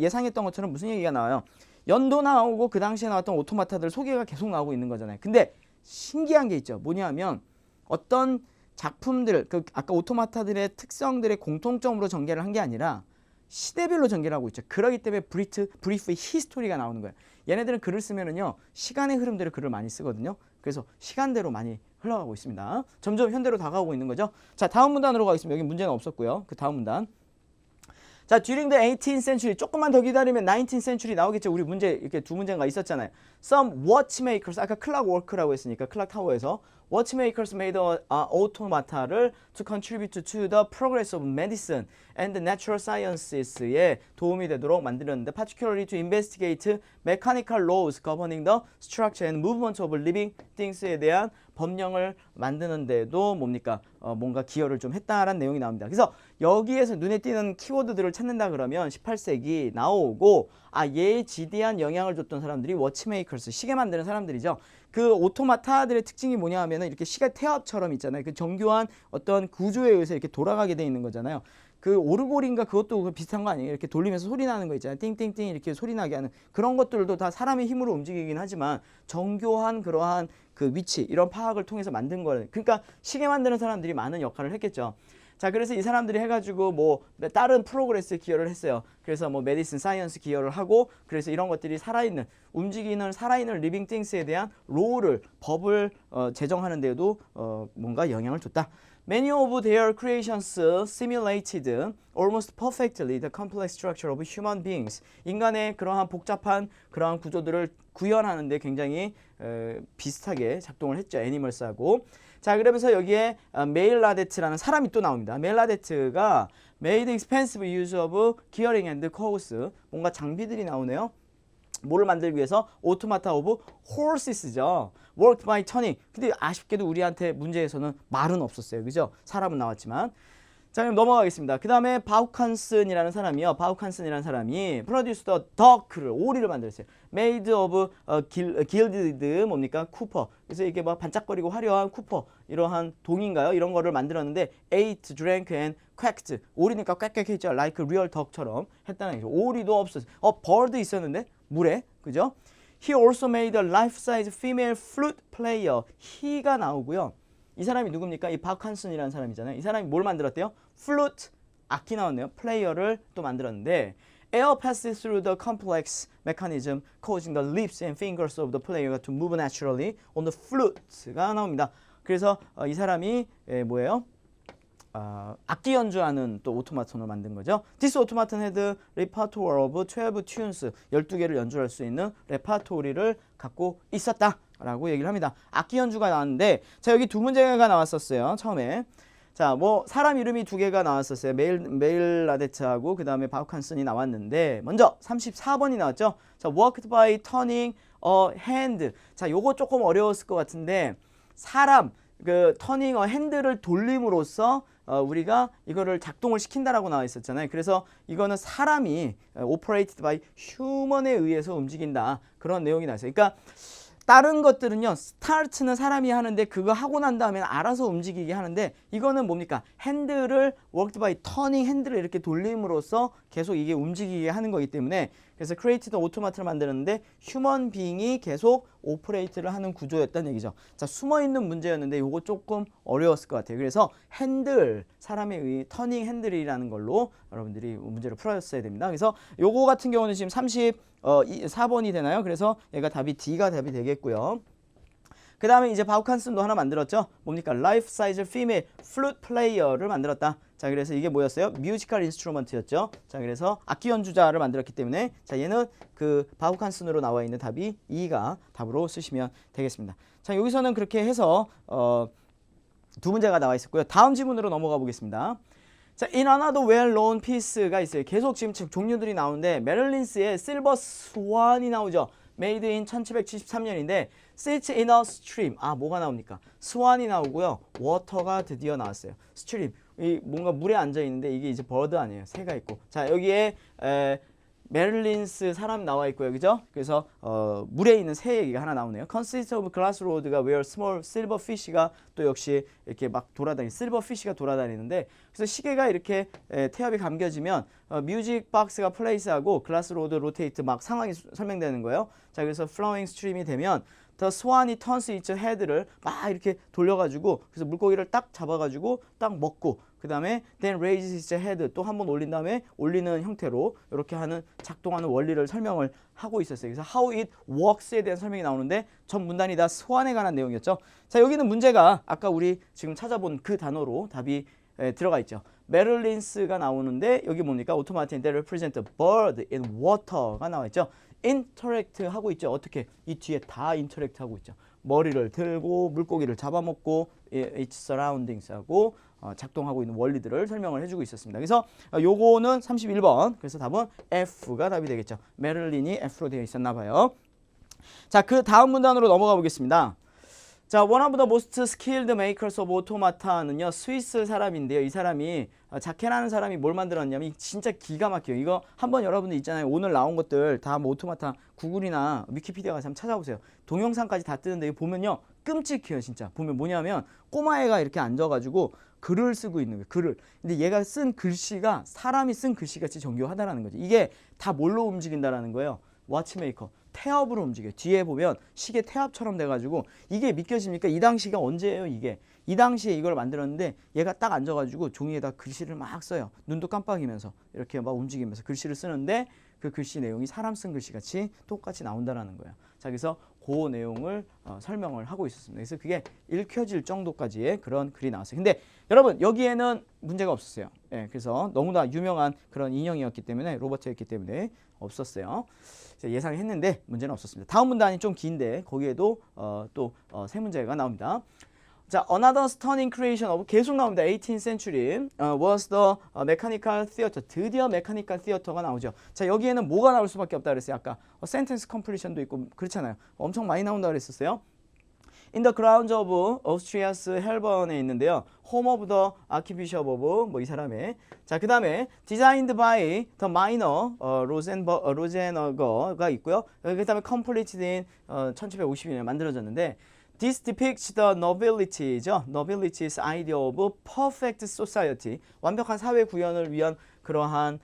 예상했던 것처럼 무슨 얘기가 나와요. 연도 나오고 그 당시에 나왔던 오토마타들 소개가 계속 나오고 있는 거잖아요. 근데 신기한 게 있죠. 뭐냐면 어떤 작품들, 아까 오토마타들의 특성들의 공통점으로 전개를 한 게 아니라 시대별로 전개를 하고 있죠. 그러기 때문에 브리프 히스토리가 나오는 거예요. 얘네들은 글을 쓰면은요, 시간의 흐름대로 글을 많이 쓰거든요. 그래서 시간대로 많이 흘러가고 있습니다. 점점 현대로 다가오고 있는 거죠. 자, 다음 문단으로 가겠습니다. 여기 문제는 없었고요. 그 다음 문단. 자, during the 18th century, 조금만 더 기다리면 19th century 나오겠죠. 우리 문제 이렇게 두 문제가 있었잖아요. Some watchmakers, 아까 클락 워크라고 했으니까 클락 타워에서 watchmakers made automata를 to contribute to the progress of medicine and natural sciences에 도움이 되도록 만들었는데 particularly to investigate mechanical laws governing the structure and movement of living things에 대한 법령을 만드는데도 뭡니까? 뭔가 기여를 좀 했다라는 내용이 나옵니다. 그래서 여기에서 눈에 띄는 키워드들을 찾는다 그러면 18세기 나오고 얘에 지대한 영향을 줬던 사람들이 워치메이커스, 시계 만드는 사람들이죠. 그 오토마타들의 특징이 뭐냐 하면은 이렇게 시계 태엽처럼 있잖아요. 그 정교한 어떤 구조에 의해서 이렇게 돌아가게 돼 있는 거잖아요. 그 오르골인가 그것도 비슷한 거 아니에요? 이렇게 돌리면서 소리 나는 거 있잖아요. 띵띵띵 이렇게 소리 나게 하는 그런 것들도 다 사람의 힘으로 움직이긴 하지만 정교한 그러한 그 위치 이런 파악을 통해서 만든 거예요. 그러니까 시계 만드는 사람들이 많은 역할을 했겠죠. 자, 그래서 이 사람들이 해가지고 뭐 다른 프로그레스에 기여를 했어요. 그래서 뭐 메디슨 사이언스 기여를 하고 그래서 이런 것들이 살아있는 움직이는 살아있는 리빙 띵스에 대한 롤을 법을 제정하는 데에도 뭔가 영향을 줬다. Many of their creations simulated almost perfectly the complex structure of human beings. 인간의 그러한 복잡한 그러한 구조들을 구현하는 데 굉장히 비슷하게 작동을 했죠. 애니멀스하고. 자, 그러면서 여기에 메일라데트라는 사람이 또 나옵니다. 메일라데트가 made expensive use of gearing and course. 뭔가 장비들이 나오네요. 뭐를 만들기 위해서? 오토마타 오브 horses죠. worked by turning. 근데 아쉽게도 우리한테 문제에서는 말은 없었어요. 그죠? 사람은 나왔지만. 자, 그럼 넘어가겠습니다. 그 다음에 바우칸슨이라는 사람이 produced the duck를, 오리를 만들었어요. made of gilded 뭡니까? 쿠퍼. 그래서 이게 막 반짝거리고 화려한 쿠퍼 이러한 동인가요? 이런 거를 만들었는데 ate, drank and quacked. 오리니까 꽥꽥했죠. like real duck처럼 했다는 얘기죠. 오리도 없었어요. bird 있었는데 물에, 그죠? He also made a life-size female flute player. he가 나오고요. 이 사람이 누굽니까? 이 바우칸슨이라는 사람이잖아요. 이 사람이 뭘 만들었대요? 플루트, 악기 나왔네요. 플레이어를 또 만들었는데 Air passes through the complex mechanism causing the lips and fingers of the player to move naturally on the flute가 나옵니다. 그래서 이 사람이 뭐예요? 악기 연주하는 또 오토마톤을 만든 거죠. This automaton had repertoire of 12 tunes. 12개를 연주할 수 있는 레파토리를 갖고 있었다라고 얘기를 합니다. 악기 연주가 나왔는데 자, 여기 두 문제가 나왔었어요. 처음에. 자, 뭐 사람 이름이 두 개가 나왔었어요. 메일 라데츠하고 그다음에 바우칸슨이 나왔는데 먼저 34번이 나왔죠. 자, worked by turning a hand. 자, 요거 조금 어려웠을 것 같은데 사람 그 터닝 어 핸들을 돌림으로써 우리가 이거를 작동을 시킨다라고 나와 있었잖아요. 그래서 이거는 사람이 operated by human에 의해서 움직인다. 그런 내용이 나왔어요. 그러니까 다른 것들은요. 스타트는 사람이 하는데 그거 하고 난 다음에 알아서 움직이게 하는데 이거는 뭡니까? 핸들을 worked by turning 핸들을 이렇게 돌림으로써 계속 이게 움직이게 하는 거기 때문에 그래서 created automat를 만드는데 휴먼 빙이 계속 오퍼레이트를 하는 구조였다는 얘기죠. 자, 숨어있는 문제였는데 이거 조금 어려웠을 것 같아요. 그래서 핸들, 사람에 의해 터닝 핸들이라는 걸로 여러분들이 문제를 풀었어야 됩니다. 그래서 요거 같은 경우는 지금 34번이 되나요? 그래서 얘가 답이 D가 답이 되겠고요. 그 다음에 이제 바우칸슨도 하나 만들었죠. 뭡니까? Life size female flute player를 만들었다. 자, 그래서 이게 뭐였어요? 뮤지컬 인스트루먼트였죠. 자, 그래서 악기 연주자를 만들었기 때문에 자, 얘는 그 바우칸슨으로 나와 있는 답이 2가 답으로 쓰시면 되겠습니다. 자, 여기서는 그렇게 해서 두 문제가 나와 있었고요. 다음 지문으로 넘어가 보겠습니다. 자, in another well-known piece가 있어요. 계속 지금 종류들이 나오는데 메릴린스의 실버 스완이 나오죠. Made in 1773년인데 sits in a stream. 아, 뭐가 나옵니까? 스완이 나오고요. water가 드디어 나왔어요. stream. 이 뭔가 물에 앉아 있는데 이게 이제 버드 아니에요. 새가 있고. 자, 여기에 메릴린스 사람 나와 있고요. 그죠? 그래서 물에 있는 새 얘기가 하나 나오네요. Consists of glass rod가 where small silver fish가 또 역시 이렇게 막 silver fish가 돌아다니는데 그래서 시계가 이렇게 태엽이 감겨지면 뮤직 박스가 플레이스하고 글라스 로드 로테이트 막 상황이 설명되는 거예요. 자, 그래서 flowing stream이 되면 The swan이 turns its head를 막 이렇게 돌려가지고 그래서 물고기를 딱 잡아가지고 딱 먹고 그 다음에 then raises its head 또 한 번 올린 다음에 올리는 형태로 이렇게 하는 작동하는 원리를 설명을 하고 있었어요. 그래서 how it works에 대한 설명이 나오는데 전 문단이 다 스완에 관한 내용이었죠. 자, 여기는 문제가 아까 우리 지금 찾아본 그 단어로 답이 들어가 있죠. 메릴린스가 나오는데 여기 뭡니까? Automaton that represent a bird in water가 나와 있죠. interact 하고 있죠. 어떻게? 이 뒤에 다 interact 하고 있죠. 머리를 들고 물고기를 잡아먹고 its surroundings 하고 작동하고 있는 원리들을 설명을 해주고 있었습니다. 그래서 요거는 31번. 그래서 답은 F가 답이 되겠죠. 메릴린이 F로 되어 있었나 봐요. 자, 그 다음 문단으로 넘어가 보겠습니다. 자, one of the most skilled makers of automa타는요, 스위스 사람인데요. 이 사람이 자케라는 사람이 뭘 만들었냐면 진짜 기가 막혀요. 이거 한번 여러분들 있잖아요. 오늘 나온 것들 다 뭐 오토마타 구글이나 위키피디아 가서 한번 찾아보세요. 동영상까지 다 뜨는데 이거 보면요, 끔찍해요. 진짜 보면 뭐냐면 꼬마애가 이렇게 앉아가지고 글을 쓰고 있는 거예요. 글을. 근데 얘가 쓴 글씨가 사람이 쓴 글씨같이 정교하다라는 거죠. 이게 다 뭘로 움직인다라는 거예요. 워치메이커. 태엽으로 움직여요. 뒤에 보면 시계 태엽처럼 돼가지고 이게 믿겨집니까? 이 당시가 언제예요? 이게 이 당시에 이걸 만들었는데 얘가 딱 앉아가지고 종이에다 글씨를 막 써요. 눈도 깜빡이면서 이렇게 막 움직이면서 글씨를 쓰는데 그 글씨 내용이 사람 쓴 글씨같이 똑같이 나온다라는 거예요. 자, 그래서 그 내용을 설명을 하고 있었습니다. 그래서 그게 읽혀질 정도까지의 그런 글이 나왔어요. 근데 여러분 여기에는 문제가 없었어요. 예, 그래서 너무나 유명한 그런 인형이었기 때문에 로버트였기 때문에 없었어요. 예상했는데 문제는 없었습니다. 다음 문단이 좀 긴데 거기에도 또 세 문제가 나옵니다. 자, another stunning creation of 계속 나옵니다. 18th century was the mechanical theater. 드디어 메카니컬 티어터가 나오죠. 자, 여기에는 뭐가 나올 수밖에 없다 그랬어요. 아까 sentence completion도 있고 그렇잖아요. 엄청 많이 나온다 그랬었어요. In the grounds of Austria's 헬번에 있는데요. Home of the Archbishop of 뭐 이 사람의. 자, 그 다음에 designed by the minor 로젠버거가 있고요. 그 다음에 completed in 1750년에 만들어졌는데 This depicts the nobility죠. Nobility's idea of perfect society. 완벽한 사회 구현을 위한 그러한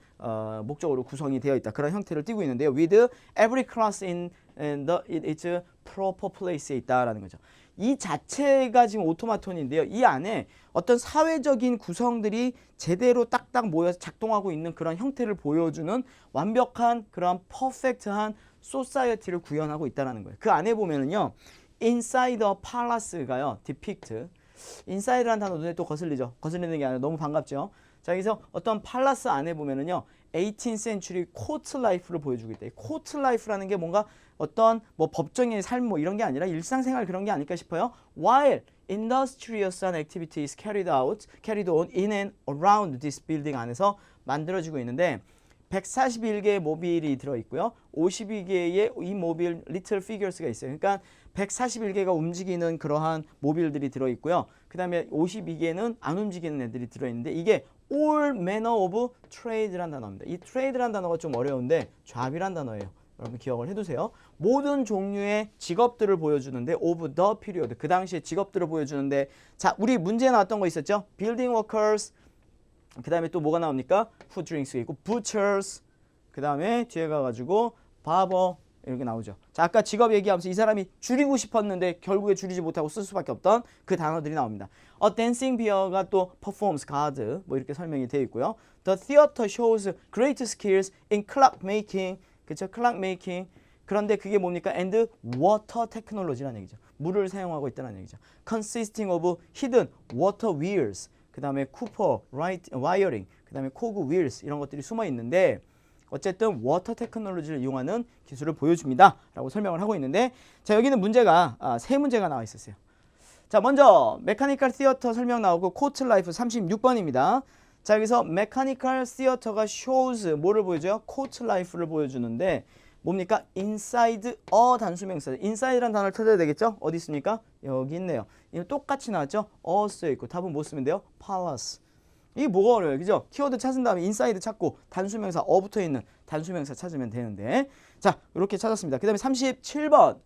목적으로 구성이 되어 있다. 그런 형태를 띠고 있는데요. With every class in its proper place에 있다라는 거죠. 이 자체가 지금 오토마톤인데요. 이 안에 어떤 사회적인 구성들이 제대로 딱딱 모여서 작동하고 있는 그런 형태를 보여주는 완벽한 그런 퍼펙트한 소사이어티를 구현하고 있다는 거예요. 그 안에 보면은요. Inside a palace가요. depict inside라는 단어 눈에 또 거슬리죠. 거슬리는 게 아니라 너무 반갑죠. 자, 여기서 어떤 팔라스 안에 보면은요, 18th century court life를 보여주고 있다. 이 court life라는 게 뭔가 어떤 뭐 법정의 삶 뭐 이런 게 아니라 일상생활 그런 게 아닐까 싶어요. While industrious activities carried on in and around this building 안에서 만들어지고 있는데 141개의 모빌이 들어있고요. 52개의 이 모빌 little figures가 있어요. 그러니까 141개가 움직이는 그러한 모빌들이 들어있고요. 그 다음에 52개는 안 움직이는 애들이 들어있는데 이게 all manner of trade라는 단어입니다. 이 trade라는 단어가 좀 어려운데 job이라는 단어예요. 여러분 기억을 해두세요. 모든 종류의 직업들을 보여주는데 of the period, 그 당시에 직업들을 보여주는데 자, 우리 문제에 나왔던 거 있었죠? building workers, 그 다음에 또 뭐가 나옵니까? food drinks가 있고 butchers, 그 다음에 뒤에 가가지고 barber 이렇게 나오죠. 자, 아까 직업 얘기하면서 이 사람이 줄이고 싶었는데 결국에 줄이지 못하고 쓸 수밖에 없던 그 단어들이 나옵니다. A dancing bear가 또 performs guard 뭐 이렇게 설명이 되어 있고요. The theater shows great skills in clock making, 그렇죠? clock making. 그런데 그게 뭡니까? And water technology라는 얘기죠. 물을 사용하고 있다는 얘기죠. Consisting of hidden water wheels, 그 다음에 Cooper wiring, 그 다음에 cog wheels 이런 것들이 숨어 있는데 어쨌든 워터 테크놀로지를 이용하는 기술을 보여줍니다 라고 설명을 하고 있는데 자, 여기는 문제가 세 문제가 나와 있었어요. 자, 먼저 메카니컬 시어터 설명 나오고 코트 라이프 36번입니다. 자, 여기서 메카니컬 시어터가 shows 뭐를 보여줘요? 코트 라이프를 보여주는데 뭡니까? inside a 단수명사. inside라는 단어를 찾아야 되겠죠? 어디 있습니까? 여기 있네요. 이거 똑같이 나왔죠? a 쓰여있고 답은 뭐 쓰면 돼요? palace. 이게 뭐가 어려워요, 그죠? 키워드 찾은 다음에 인사이드 찾고 단수명사 어 붙어 있는 단수명사 찾으면 되는데 자, 이렇게 찾았습니다. 그 다음에 37번.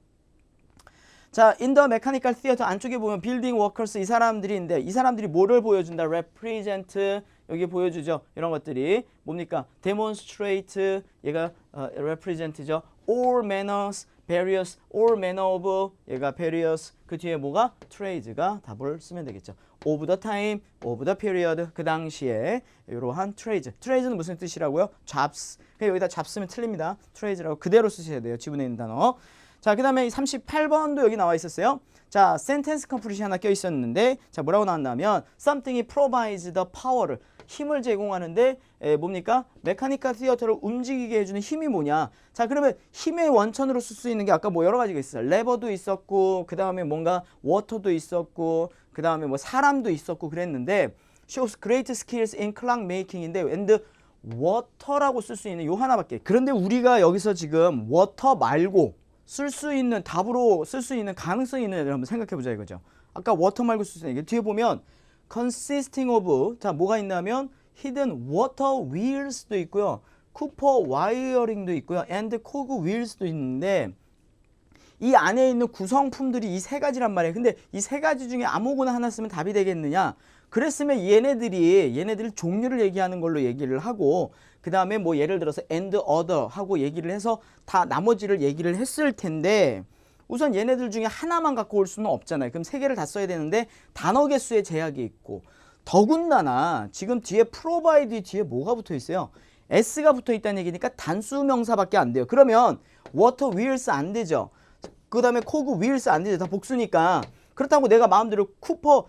자, in the mechanical theater 안쪽에 보면 building workers 이 사람들이 있는데 이 사람들이 뭐를 보여준다? represent 여기 보여주죠. 이런 것들이 뭡니까? demonstrate 얘가 represent죠. all manners, various, all manner of 얘가 various 그 뒤에 뭐가? trades가 답을 쓰면 되겠죠. of the time, of the period 그 당시에 이러한 trades. trades는 무슨 뜻이라고요? jobs. 여기다 job 쓰면 틀립니다. trades라고 그대로 쓰셔야 돼요. 지문에 있는 단어. 자, 그 다음에 38번도 여기 나와 있었어요. 자, sentence completion 하나 껴 있었는데 자, 뭐라고 나왔냐면 something이 provides the power를 힘을 제공하는데 뭡니까? 메카니컬 시어터를 움직이게 해주는 힘이 뭐냐? 자, 그러면 힘의 원천으로 쓸 수 있는 게 아까 뭐 여러 가지가 있어요. 레버도 있었고 그 다음에 뭔가 워터도 있었고 그 다음에 뭐 사람도 있었고 그랬는데 shows great skills in clock making인데 and water라고 쓸 수 있는 요 하나밖에. 그런데 우리가 여기서 지금 water 말고 쓸 수 있는 답으로 쓸 수 있는 가능성이 있는 애들 한번 생각해 보자 이거죠. 아까 water 말고 쓸 수 있는 게 뒤에 보면 consisting of 자, 뭐가 있냐면 hidden water wheels도 있고요. Cooper wiring도 있고요. and cog wheels도 있는데 이 안에 있는 구성품들이 이 세 가지란 말이에요. 근데 이 세 가지 중에 아무거나 하나 쓰면 답이 되겠느냐? 그랬으면 얘네들이 종류를 얘기하는 걸로 얘기를 하고 그 다음에 뭐 예를 들어서 and other 하고 얘기를 해서 다 나머지를 얘기를 했을 텐데 우선 얘네들 중에 하나만 갖고 올 수는 없잖아요. 그럼 세 개를 다 써야 되는데 단어 개수의 제약이 있고 더군다나 지금 뒤에 provide 뒤에 뭐가 붙어 있어요? s가 붙어 있다는 얘기니까 단수 명사밖에 안 돼요. 그러면 water wheels 안 되죠. 그 다음에 cog wheels 안 되죠. 다 복수니까. 그렇다고 내가 마음대로 쿠퍼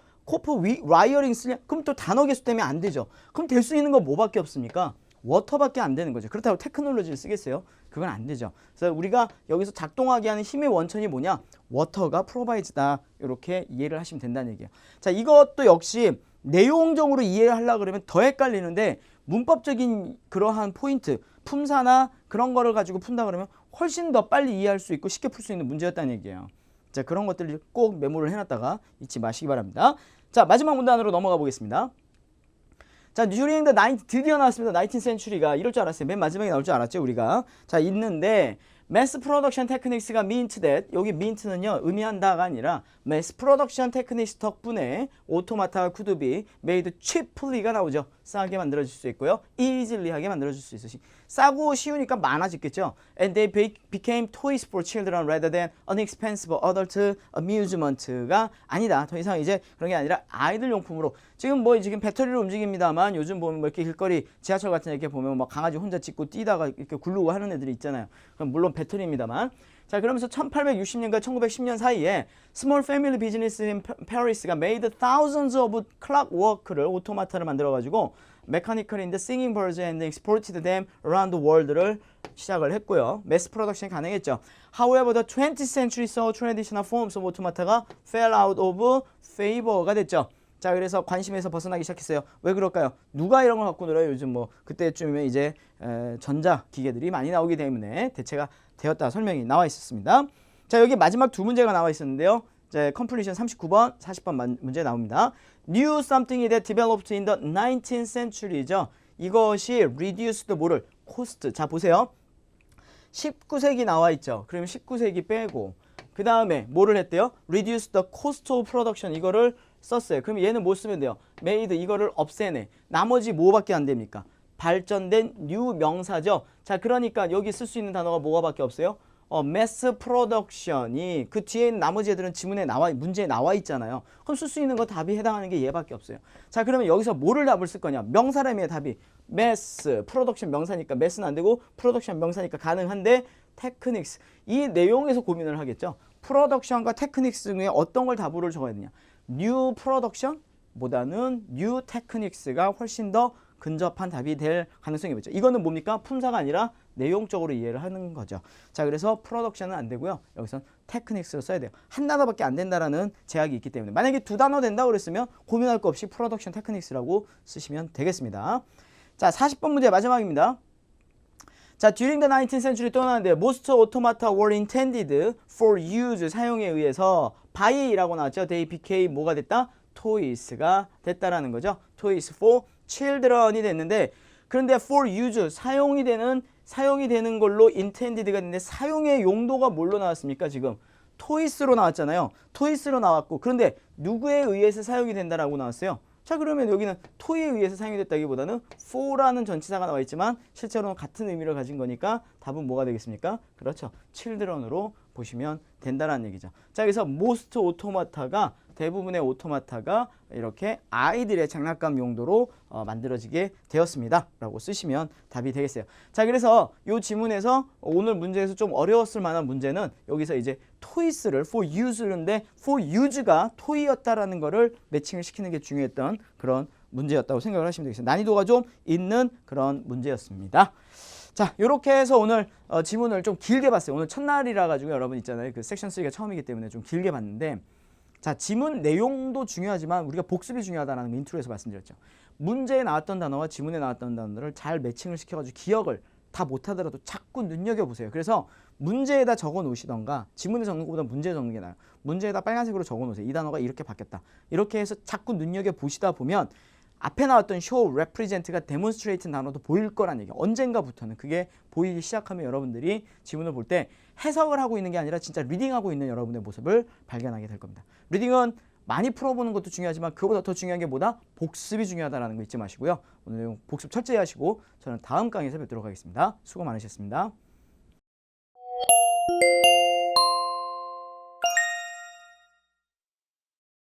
와이어링 쓰냐? 그럼 또 단어 개수 때문에 안 되죠. 그럼 될 수 있는 건 뭐밖에 없습니까? 워터밖에 안 되는 거죠. 그렇다고 테크놀로지를 쓰겠어요? 그건 안 되죠. 그래서 우리가 여기서 작동하게 하는 힘의 원천이 뭐냐? 워터가 프로바이즈다. 이렇게 이해를 하시면 된다는 얘기예요. 자, 이것도 역시 내용적으로 이해하려고 그러면 더 헷갈리는데 문법적인 그러한 포인트, 품사나 그런 거를 가지고 푼다 그러면 훨씬 더 빨리 이해할 수 있고 쉽게 풀 수 있는 문제였다는 얘기예요. 자, 그런 것들을 꼭 메모를 해놨다가 잊지 마시기 바랍니다. 자, 마지막 문단으로 넘어가 보겠습니다. 자, during the 19th 드디어 나왔습니다. 19th century가 이럴 줄 알았어요. 맨 마지막에 나올 줄 알았죠, 우리가. 자, 있는데 mass production techniques가 meant that 여기 meant는요 의미한다가 아니라 mass production techniques 덕분에 오토마타가 could be made cheaply가 나오죠. 싸게 만들어질 수 있고요, easily하게 만들어질 수 있으시. 싸고 쉬우니까 많아졌겠죠. And they became toys for children rather than inexpensive adult amusement가 아니다. 더 이상 이제 그런 게 아니라 아이들 용품으로 지금 뭐 지금 배터리로 움직입니다만 요즘 보면 뭐 이렇게 길거리 지하철 같은 데 이렇게 보면 뭐 강아지 혼자 짖고 뛰다가 이렇게 굴르고 하는 애들이 있잖아요. 그럼 물론 배터리입니다만. 자, 그러면서 1860년과 1910년 사이에 Small Family Business in Paris가 made thousands of clockwork를 오토마타를 만들어 가지고 Mechanical in the Singing Birds and exported them around the world를 시작을 했고요. 매스 프로덕션이 가능했죠. However, the 20th century saw traditional forms of automata가 fell out of favor가 됐죠. 자, 그래서 관심에서 벗어나기 시작했어요. 왜 그럴까요? 누가 이런 걸 갖고 놀아요? 요즘 뭐 그때쯤이면 이제 전자 기계들이 많이 나오기 때문에 대체가 되었다 설명이 나와 있었습니다. 자, 여기 마지막 두 문제가 나와 있었는데요. 이제 컴플리션 39번, 40번 문제 나옵니다. New something that developed in the 19th century죠. 이것이 reduced 뭐를? cost. 자, 보세요. 19세기 나와 있죠. 그러면 19세기 빼고 그 다음에 뭐를 했대요? reduce the cost of production. 이거를 썼어요. 그럼 얘는 뭐 쓰면 돼요? made. 이거를 없애네. 나머지 뭐밖에 안 됩니까? 발전된 new 명사죠. 자, 그러니까 여기 쓸 수 있는 단어가 뭐가밖에 없어요? mass production이 그 뒤에 있는 나머지 애들은 지문에 문제에 나와 있잖아요. 그럼 쓸 수 있는 거 답이 해당하는 게 얘밖에 없어요. 자, 그러면 여기서 뭐를 답을 쓸 거냐? 명사라며 답이 mass, production 명사니까 mass는 안 되고 production 명사니까 가능한데 techniques. 이 내용에서 고민을 하겠죠. production과 techniques 중에 어떤 걸 답으로 적어야 되냐? new production 보다는 new techniques가 훨씬 더 근접한 답이 될 가능성이 있죠. 이거는 뭡니까? 품사가 아니라 내용적으로 이해를 하는 거죠. 자, 그래서 프로덕션은 안 되고요. 여기선 테크닉스를 써야 돼요. 한 단어밖에 안 된다라는 제약이 있기 때문에 만약에 두 단어 된다고 그랬으면 고민할 거 없이 프로덕션 테크닉스라고 쓰시면 되겠습니다. 자, 40번 문제 마지막입니다. 자, during the 19th century 또 나왔는데 most automata were intended for use 사용에 의해서 by라고 나왔죠. They became 뭐가 됐다? toys가 됐다라는 거죠. toys for children이 됐는데 그런데 for use 사용이 되는 걸로 intended가 됐는데 사용의 용도가 뭘로 나왔습니까? 지금 toys로 나왔잖아요. toys로 나왔고 그런데 누구에 의해서 사용이 된다라고 나왔어요. 자, 그러면 여기는 toy에 의해서 사용이 됐다기보다는 for라는 전치사가 나와 있지만 실제로는 같은 의미를 가진 거니까 답은 뭐가 되겠습니까? 그렇죠. children으로 보시면 된다라는 얘기죠. 자, 그래서 most automata가 대부분의 오토마타가 이렇게 아이들의 장난감 용도로 만들어지게 되었습니다 라고 쓰시면 답이 되겠어요. 자, 그래서 이 지문에서 오늘 문제에서 좀 어려웠을 만한 문제는 여기서 이제 toys를 for use인데 for use가 toy였다라는 거를 매칭을 시키는 게 중요했던 그런 문제였다고 생각을 하시면 되겠습니다. 난이도가 좀 있는 그런 문제였습니다. 자, 이렇게 해서 오늘 지문을 좀 길게 봤어요. 오늘 첫날이라 가지고 여러분 있잖아요. 그 섹션 3가 처음이기 때문에 좀 길게 봤는데 자, 지문 내용도 중요하지만 우리가 복습이 중요하다는 거 인트로에서 말씀드렸죠. 문제에 나왔던 단어와 지문에 나왔던 단어를 잘 매칭을 시켜가지고 기억을 다 못하더라도 자꾸 눈여겨보세요. 그래서 문제에다 적어 놓으시던가 지문에 적는 것보다 문제에 적는 게 나아요. 문제에다 빨간색으로 적어 놓으세요. 이 단어가 이렇게 바뀌었다. 이렇게 해서 자꾸 눈여겨보시다 보면 앞에 나왔던 show, represent가 demonstrate 단어도 보일 거란 얘기예요. 언젠가부터는 그게 보이기 시작하면 여러분들이 지문을 볼 때 해석을 하고 있는 게 아니라 진짜 리딩하고 있는 여러분의 모습을 발견하게 될 겁니다. 리딩은 많이 풀어보는 것도 중요하지만 그보다 더 중요한 게 뭐다? 복습이 중요하다는 거 잊지 마시고요. 오늘 복습 철저히 하시고 저는 다음 강의에서 뵙도록 하겠습니다. 수고 많으셨습니다.